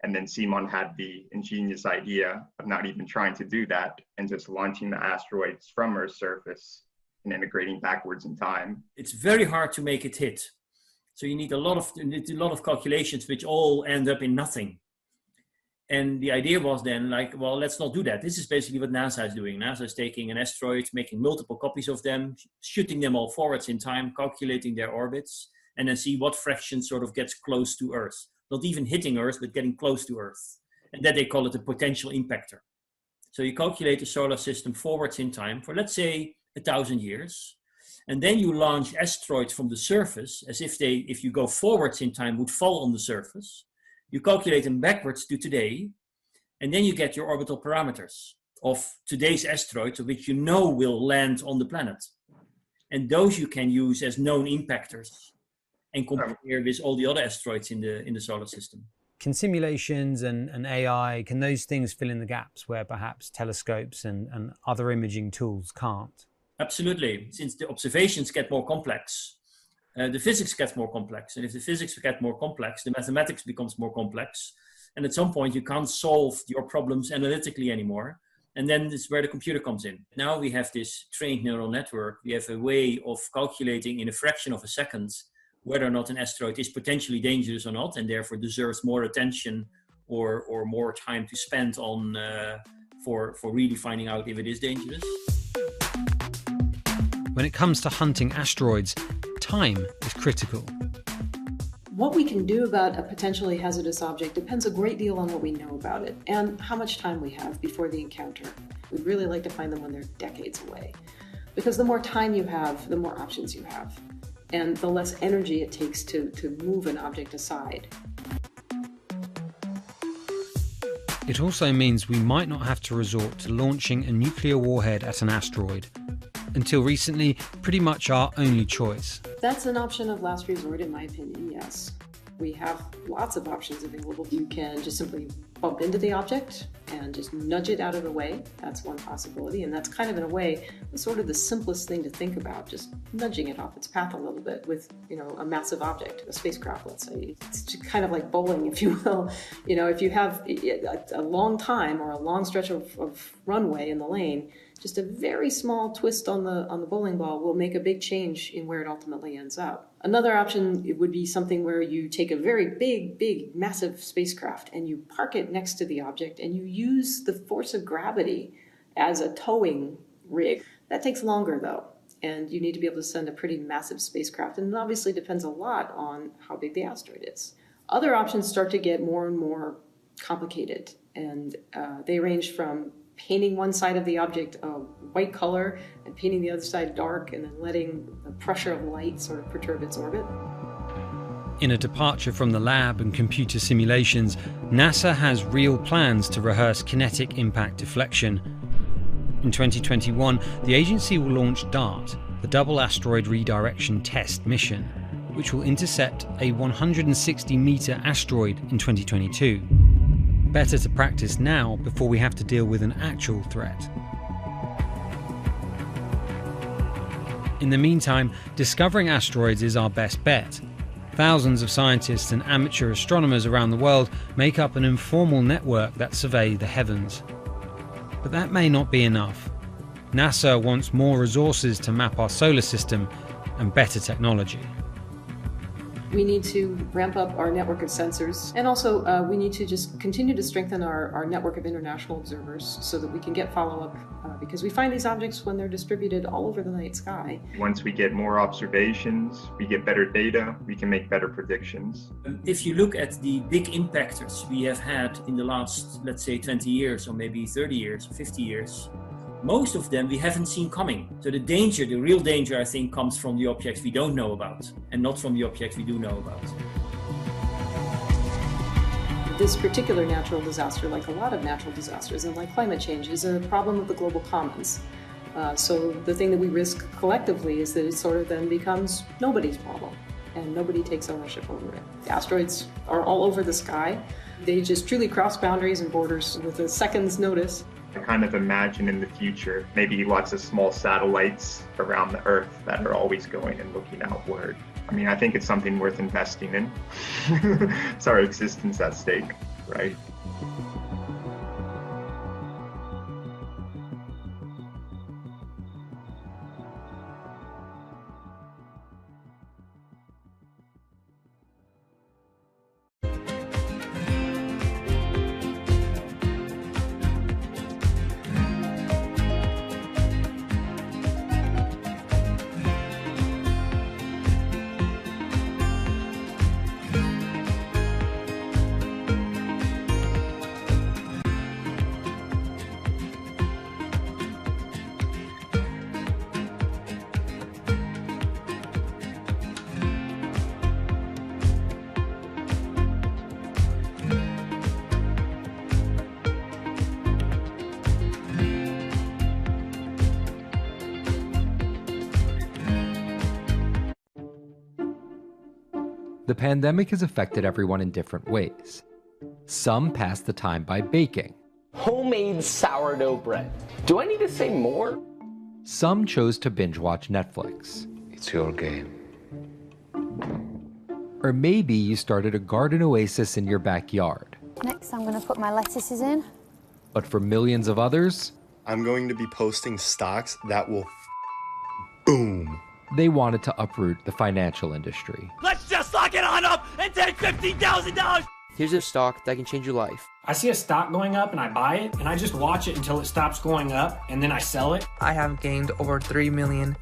And then Simon had the ingenious idea of not even trying to do that and just launching the asteroids from Earth's surface and integrating backwards in time.
It's very hard to make it hit. So you need a lot of calculations which all end up in nothing. And the idea was then like, well, let's not do that. This is basically what NASA is doing. NASA is taking an asteroid, making multiple copies of them, shooting them all forwards in time, calculating their orbits, and then see what fraction sort of gets close to Earth. Not even hitting Earth, but getting close to Earth. And that they call it a potential impactor. So you calculate the solar system forwards in time for, let's say, 1,000 years. And then you launch asteroids from the surface as if they, if you go forwards in time, would fall on the surface. You calculate them backwards to today, and then you get your orbital parameters of today's asteroids, which you know will land on the planet. And those you can use as known impactors and compare with all the other asteroids in the solar system.
Can simulations and AI, can those things fill in the gaps where perhaps telescopes and other imaging tools can't?
Absolutely. Since the observations get more complex, the physics gets more complex. And if the physics get more complex, the mathematics becomes more complex. And at some point, you can't solve your problems analytically anymore. And then this is where the computer comes in. Now we have this trained neural network. We have a way of calculating in a fraction of a second whether or not an asteroid is potentially dangerous or not, and therefore deserves more attention or more time to spend on for really finding out if it is dangerous.
When it comes to hunting asteroids, time is critical.
What we can do about a potentially hazardous object depends a great deal on what we know about it and how much time we have before the encounter. We'd really like to find them when they're decades away, because the more time you have, the more options you have, and the less energy it takes to move an object aside.
It also means we might not have to resort to launching a nuclear warhead at an asteroid. Until recently, pretty much our only choice.
That's an option of last resort, in my opinion, yes. We have lots of options available. You can just simply bump into the object and just nudge it out of the way. That's one possibility, and that's kind of, in a way, sort of the simplest thing to think about, just nudging it off its path a little bit with, a massive object, a spacecraft, let's say. It's just kind of like bowling, if you will. If you have a long time or a long stretch of runway in the lane, just a very small twist on the bowling ball will make a big change in where it ultimately ends up. Another option would be something where you take a very big, massive spacecraft and you park it next to the object and you use the force of gravity as a towing rig. That takes longer though, and you need to be able to send a pretty massive spacecraft, and it obviously depends a lot on how big the asteroid is. Other options start to get more and more complicated, and they range from painting one side of the object a white color and painting the other side dark, and then letting the pressure of light sort of perturb its orbit.
In a departure from the lab and computer simulations, NASA has real plans to rehearse kinetic impact deflection. In 2021, the agency will launch DART, the Double Asteroid Redirection Test mission, which will intercept a 160-meter asteroid in 2022. Better to practice now before we have to deal with an actual threat. In the meantime, discovering asteroids is our best bet. Thousands of scientists and amateur astronomers around the world make up an informal network that survey the heavens. But that may not be enough. NASA wants more resources to map our solar system and better technology.
We need to ramp up our network of sensors, and also we need to just continue to strengthen our network of international observers so that we can get follow-up, because we find these objects when they're distributed all over the night sky.
Once we get more observations, we get better data, we can make better predictions.
If you look at the big impactors we have had in the last, let's say, 20 years, or maybe 30 years, or 50 years, most of them we haven't seen coming. So the real danger, I think, comes from the objects we don't know about, and not from the objects we do know about.
This particular natural disaster, like a lot of natural disasters and like climate change, is a problem of the global commons. So the thing that we risk collectively is that it sort of then becomes nobody's problem, and nobody takes ownership over it. The asteroids are all over the sky. They just truly cross boundaries and borders with a second's notice.
I kind of imagine in the future, maybe lots of small satellites around the Earth that are always going and looking outward. I mean, I think it's something worth investing in. It's our existence at stake, right?
The pandemic has affected everyone in different ways. Some passed the time by baking.
Homemade sourdough bread. Do I need to say more?
Some chose to binge watch Netflix.
It's your game.
Or maybe you started a garden oasis in your backyard.
Next, I'm going to put my lettuces in.
But for millions of others,
I'm going to be posting stocks that will boom.
They wanted to uproot the financial industry.
Let's just lock it on up and take $15,000!
Here's a stock that can change your life.
I see a stock going up and I buy it, and I just watch it until it stops going up, and then I sell it.
I have gained over $3 million.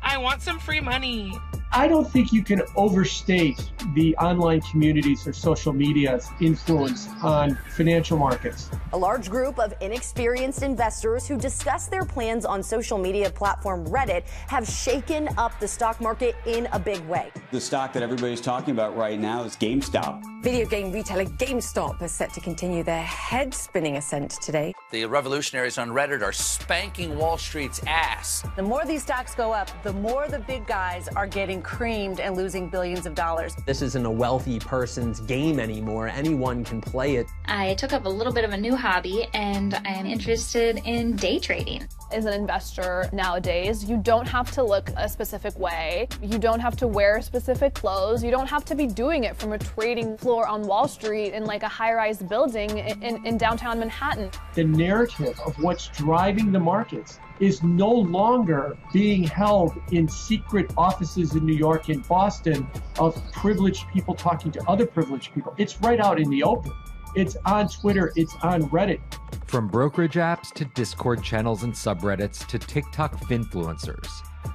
I want some free money.
I don't think you can overstate the online communities or social media's influence on financial markets.
A large group of inexperienced investors who discuss their plans on social media platform Reddit have shaken up the stock market in a big way.
The stock that everybody's talking about right now is GameStop.
Video game retailer GameStop is set to continue their head-spinning ascent today.
The revolutionaries on Reddit are spanking Wall Street's ass.
The more these stocks go up, the more the big guys are getting creamed and losing billions of dollars.
This isn't a wealthy person's game anymore. Anyone can play it.
I took up a little bit of a new hobby, and I am interested in day trading.
As an investor nowadays, you don't have to look a specific way. You don't have to wear specific clothes. You don't have to be doing it from a trading floor on Wall Street in like a high-rise building in downtown Manhattan.
The narrative of what's driving the markets is no longer being held in secret offices in New York and Boston of privileged people talking to other privileged people. It's right out in the open. It's on Twitter, it's on Reddit.
From brokerage apps to Discord channels and subreddits to TikTok finfluencers.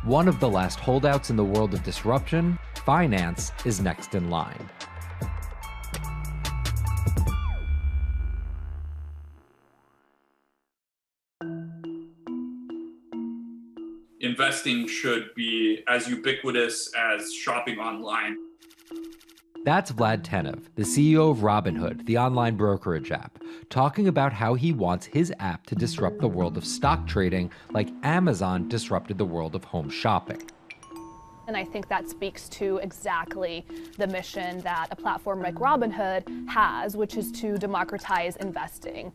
One of the last holdouts in the world of disruption, finance is next in line.
Investing should be as ubiquitous as shopping online.
That's Vlad Tenev, the CEO of Robinhood, the online brokerage app, talking about how he wants his app to disrupt the world of stock trading like Amazon disrupted the world of home shopping.
And I think that speaks to exactly the mission that a platform like Robinhood has, which is to democratize investing.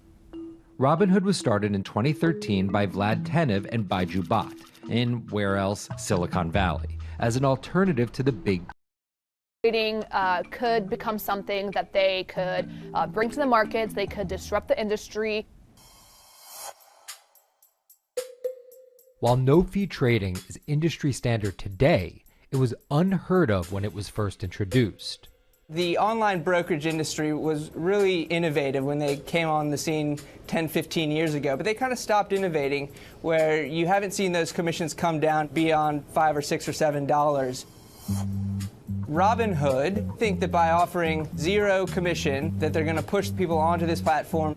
Robinhood was started in 2013 by Vlad Tenev and Baiju Bhatt in, where else, Silicon Valley, as an alternative to the big
Trading could become something that they could bring to the markets, they could disrupt the industry.
While no-fee trading is industry standard today, it was unheard of when it was first introduced.
The online brokerage industry was really innovative when they came on the scene 10, 15 years ago, but they kind of stopped innovating where you haven't seen those commissions come down beyond $5 or $6 or $7. Robinhood think that by offering zero commission that they're going to push people onto this platform.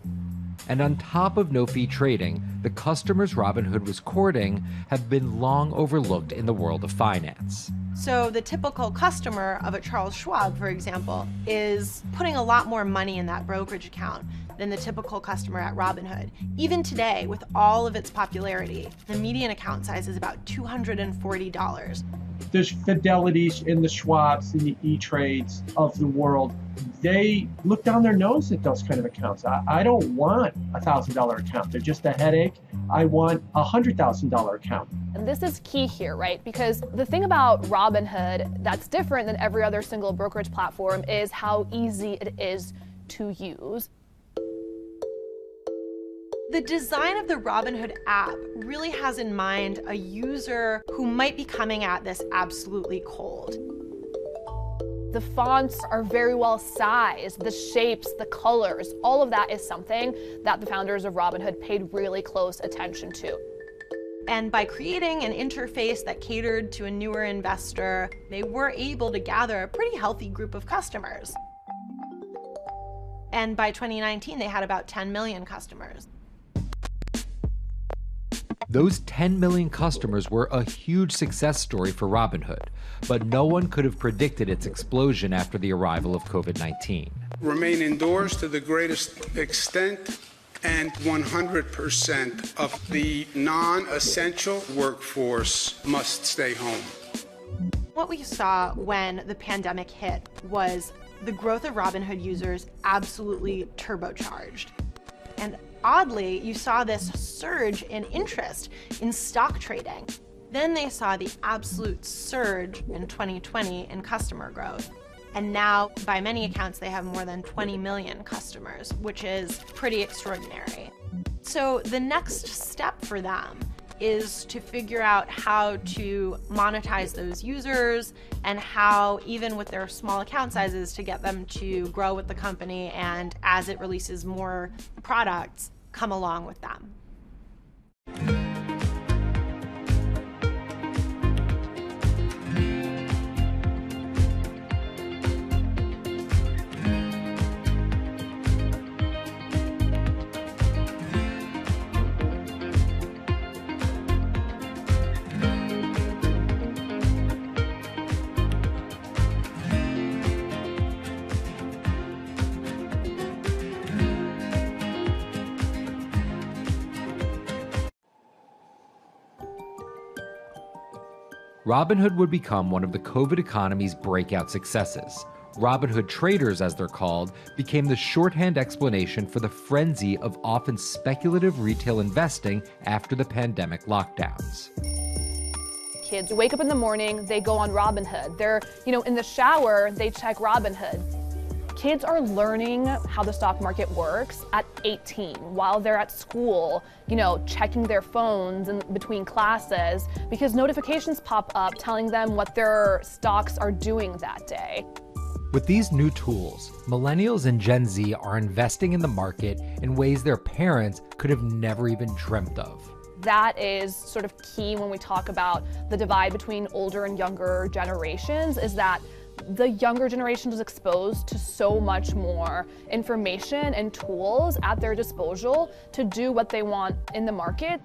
And on top of no-fee trading, the customers Robinhood was courting have been long overlooked in the world of finance.
So the typical customer of a Charles Schwab, for example, is putting a lot more money in that brokerage account than the typical customer at Robinhood. Even today, with all of its popularity, the median account size is about $240.
There's Fidelities and the Schwabs and the E-Trades of the world. They look down their nose at those kind of accounts. I don't want a $1,000 account. They're just a headache. I want a $100,000 account.
And this is key here, right? Because the thing about Robinhood that's different than every other single brokerage platform is how easy it is to use.
The design of the Robinhood app really has in mind a user who might be coming at this absolutely cold.
The fonts are very well sized, the shapes, the colors, all of that is something that the founders of Robinhood paid really close attention to.
And by creating an interface that catered to a newer investor, they were able to gather a pretty healthy group of customers. And by 2019, they had about 10 million customers.
Those 10 million customers were a huge success story for Robinhood, but no one could have predicted its explosion after the arrival of COVID-19.
Remain indoors to the greatest extent, and 100% of the non-essential workforce must stay home.
What we saw when the pandemic hit was the growth of Robinhood users absolutely turbocharged. And oddly, you saw this surge in interest in stock trading. Then they saw the absolute surge in 2020 in customer growth. And now, by many accounts, they have more than 20 million customers, which is pretty extraordinary. So the next step for them is to figure out how to monetize those users and how, even with their small account sizes, to get them to grow with the company and, as it releases more products, come along with them.
Robinhood would become one of the COVID economy's breakout successes. Robinhood traders, as they're called, became the shorthand explanation for the frenzy of often speculative retail investing after the pandemic lockdowns.
Kids wake up in the morning, they go on Robinhood. They're, in the shower, they check Robinhood. Kids are learning how the stock market works at 18 while they're at school, checking their phones in between classes because notifications pop up telling them what their stocks are doing that day.
With these new tools, millennials and Gen Z are investing in the market in ways their parents could have never even dreamt of.
That is sort of key when we talk about the divide between older and younger generations, is that the younger generation is exposed to so much more information and tools at their disposal to do what they want in the market.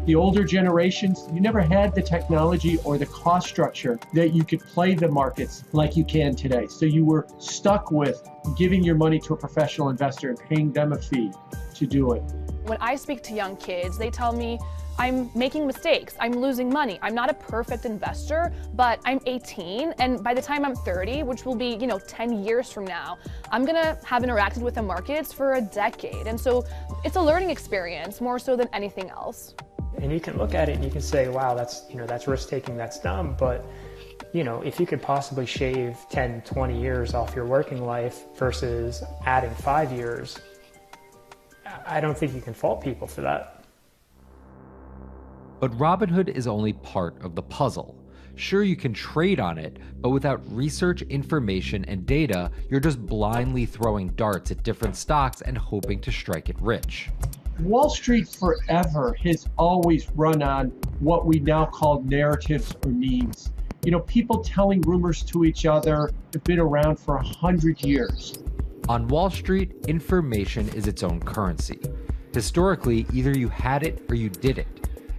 The older generations, you never had the technology or the cost structure that you could play the markets like you can today. So you were stuck with giving your money to a professional investor and paying them a fee to do it.
When I speak to young kids, they tell me, I'm making mistakes, I'm losing money. I'm not a perfect investor, but I'm 18, and by the time I'm 30, which will be, 10 years from now, I'm gonna have interacted with the markets for a decade. And so it's a learning experience more so than anything else.
And you can look at it and you can say, wow, that's risk-taking, that's dumb, but if you could possibly shave 10, 20 years off your working life versus adding 5 years, I don't think you can fault people for that.
But Robinhood is only part of the puzzle. Sure, you can trade on it, but without research, information, and data, you're just blindly throwing darts at different stocks and hoping to strike it rich.
Wall Street forever has always run on what we now call narratives or memes. People telling rumors to each other have been around for 100 years.
On Wall Street, information is its own currency. Historically, either you had it or you didn't.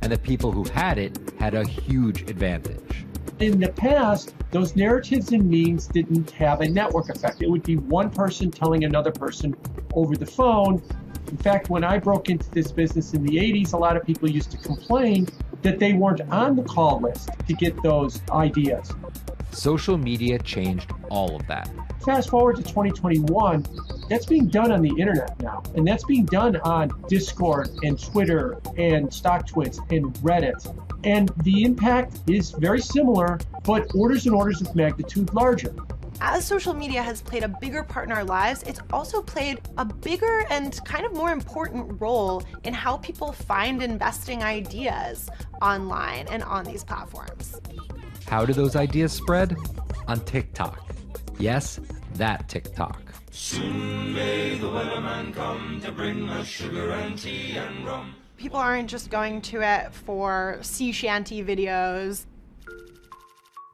And the people who had it had a huge advantage.
In the past, those narratives and memes didn't have a network effect. It would be one person telling another person over the phone. In fact, when I broke into this business in the 80s, a lot of people used to complain that they weren't on the call list to get those ideas.
Social media changed all of that.
Fast forward to 2021, that's being done on the internet now. And that's being done on Discord and Twitter and StockTwits and Reddit. And the impact is very similar, but orders and orders of magnitude larger.
As social media has played a bigger part in our lives, it's also played a bigger and kind of more important role in how people find investing ideas online and on these platforms.
How do those ideas spread? On TikTok. Yes, that TikTok.
Soon may the weatherman come to bring us sugar and tea and rum.
People aren't just going to it for sea shanty videos.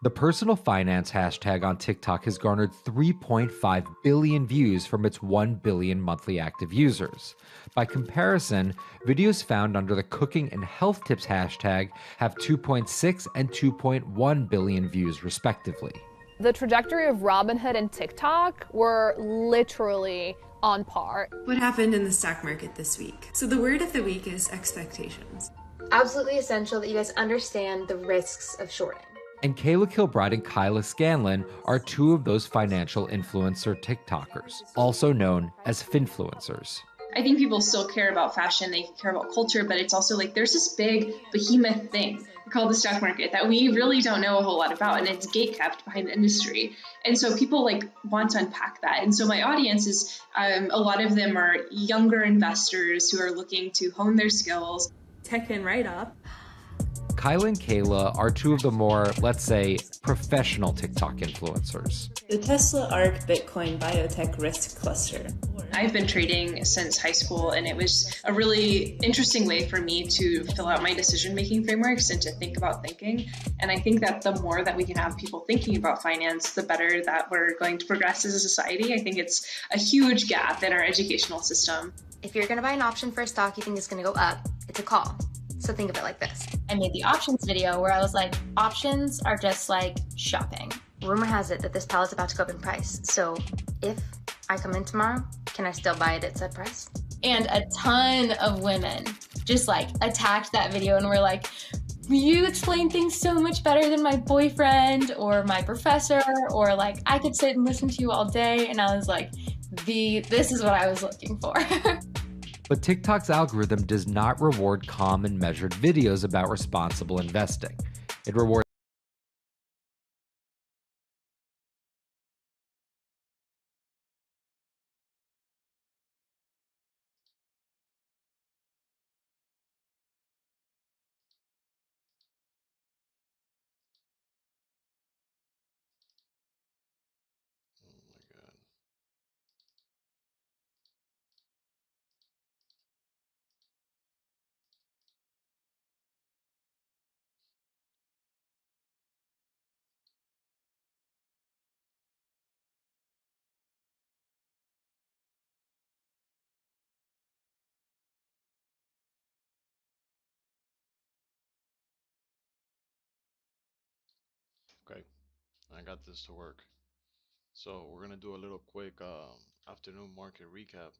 The personal finance hashtag on TikTok has garnered 3.5 billion views from its 1 billion monthly active users. By comparison, videos found under the cooking and health tips hashtag have 2.6 and 2.1 billion views respectively.
The trajectory of Robinhood and TikTok were literally on par.
What happened in the stock market this week? So the word of the week is expectations.
Absolutely essential that you guys understand the risks of shorting.
And Kayla Kilbride and Kyla Scanlon are two of those financial influencer TikTokers, also known as finfluencers.
I think people still care about fashion, they care about culture, but it's also like there's this big behemoth thing called the stock market that we really don't know a whole lot about, and it's gatekept behind the industry. And so people like want to unpack that. And so my audience is a lot of them are younger investors who are looking to hone their skills.
Tech and write up.
Kyla and Kayla are two of the more, let's say, professional TikTok influencers.
The Tesla ARK Bitcoin Biotech Risk Cluster.
I've been trading since high school, and it was a really interesting way for me to fill out my decision-making frameworks and to think about thinking. And I think that the more that we can have people thinking about finance, the better that we're going to progress as a society. I think it's a huge gap in our educational system.
If you're going to buy an option for a stock you think is going to go up, it's a call. So think of it like this. I made the options video where I was like, options are just like shopping. Rumor has it that this pallet's about to go up in price. So if I come in tomorrow, can I still buy it at said price?
And a ton of women just like attacked that video and were like, you explain things so much better than my boyfriend or my professor, or like I could sit and listen to you all day. And I was like, this is what I was looking for.
But TikTok's algorithm does not reward calm and measured videos about responsible investing. It rewards
Okay, I got this to work. So we're gonna do a little quick afternoon market recap.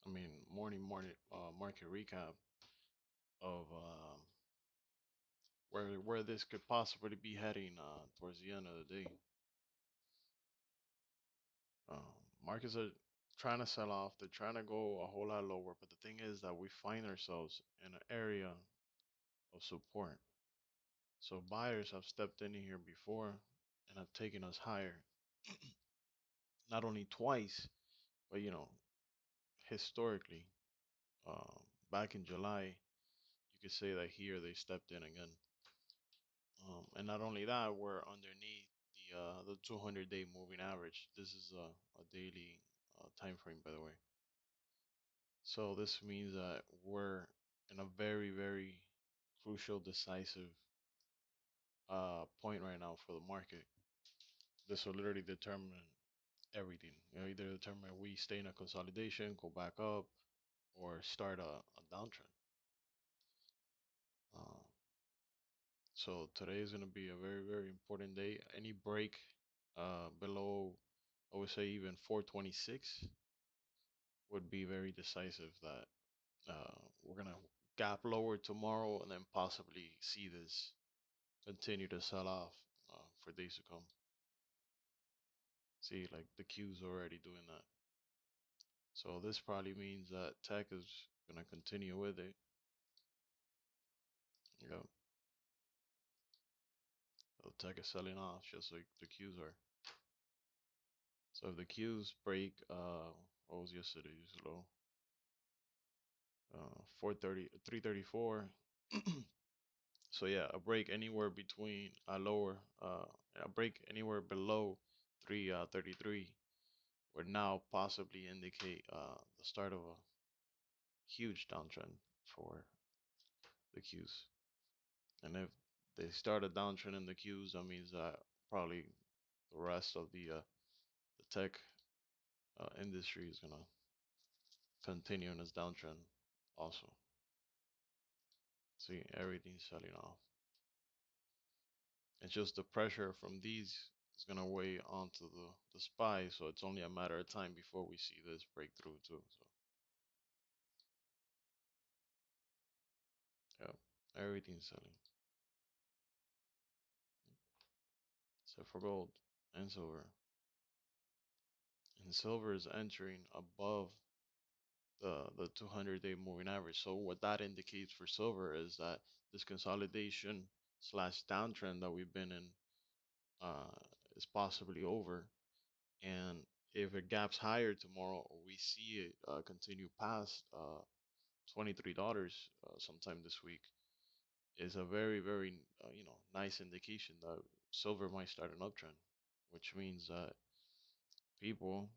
I mean morning market recap of where this could possibly be heading towards the end of the day. Markets are trying to sell off. They're trying to go a whole lot lower, but the thing is that we find ourselves in an area of support. So buyers have stepped in here before and have taken us higher. Not only twice, but historically, back in July, you could say that here they stepped in again. And not only that, we're underneath the 200-day moving average. This is a daily time frame, by the way. So this means that we're in a very, very crucial, decisive point right now for the market. This will literally determine everything. Either determine we stay in a consolidation, go back up, or start a downtrend. So today is going to be a very, very important day. Any break below, I would say even 426 would be very decisive that we're going to gap lower tomorrow and then possibly see this continue to sell off for days to come. See, like the Q's already doing that. So this probably means that tech is going to continue with it. Yeah. So tech is selling off just like the Q's are. So if the Q's break, what was yesterday's low? 430, 334. So yeah, a break anywhere between a lower, a break anywhere below 333 would now possibly indicate the start of a huge downtrend for the Qs. And if they start a downtrend in the Qs, that means that probably the rest of the tech industry is gonna continue in its downtrend also. See, everything's selling off. It's just the pressure from these is gonna weigh onto the SPY, so it's only a matter of time before we see this breakthrough too. So yeah, everything's selling. except for gold and silver. And silver is entering above the 200-day moving average. So what that indicates for silver is that this consolidation slash downtrend that we've been in is possibly over. And if it gaps higher tomorrow, or we see it continue past $23 sometime this week, is a very, very nice indication that silver might start an uptrend, which means that people,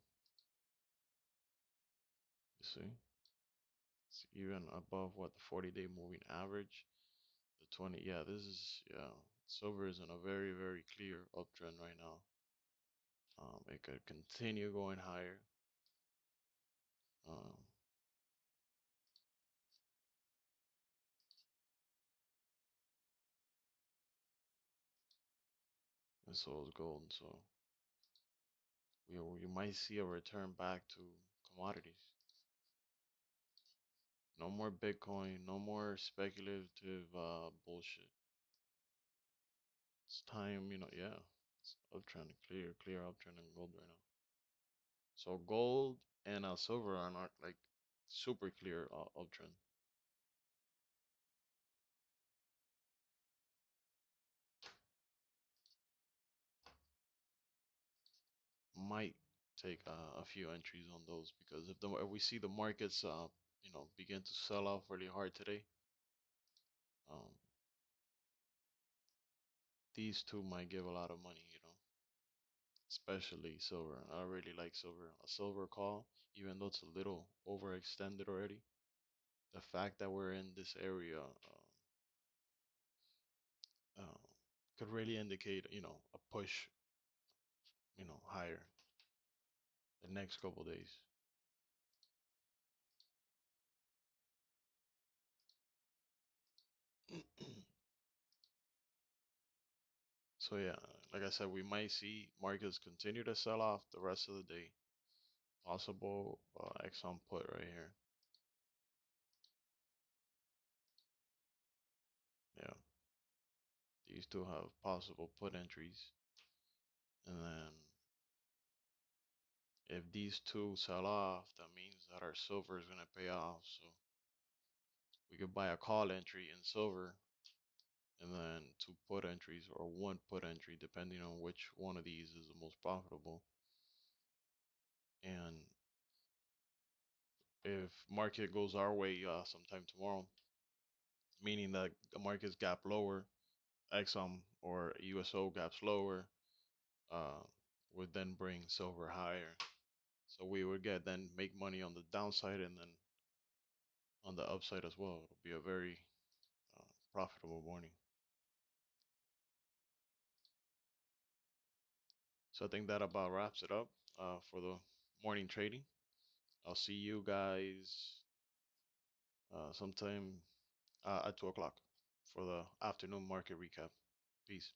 you see, it's even above what the 40-day moving average, the 20. Yeah, this is silver is in a very, very clear uptrend right now. It could continue going higher. Um, and so is gold. So you might see a return back to commodities. No more Bitcoin, no more speculative bullshit. It's time, yeah. It's uptrend, clear uptrend in gold right now. So gold and silver are not like super clear uptrend. Might take a few entries on those, because if we see the markets begin to sell off really hard today, these two might give a lot of money, especially silver. I really like silver. A silver call, even though it's a little overextended already, the fact that we're in this area could really indicate a push higher the next couple days. So yeah, like I said, we might see markets continue to sell off the rest of the day. Possible Exxon put right here. Yeah, these two have possible put entries, and then if these two sell off, that means that our silver is gonna pay off. So we could buy a call entry in silver, and then two put entries or one put entry, depending on which one of these is the most profitable. And if market goes our way sometime tomorrow, meaning that the market's gap lower, Exxon or USO gaps lower, would then bring silver higher. So we would then make money on the downside, and then on the upside as well. It'll be a very profitable morning. So I think that about wraps it up for the morning trading. I'll see you guys sometime at 2 o'clock for the afternoon market recap. Peace.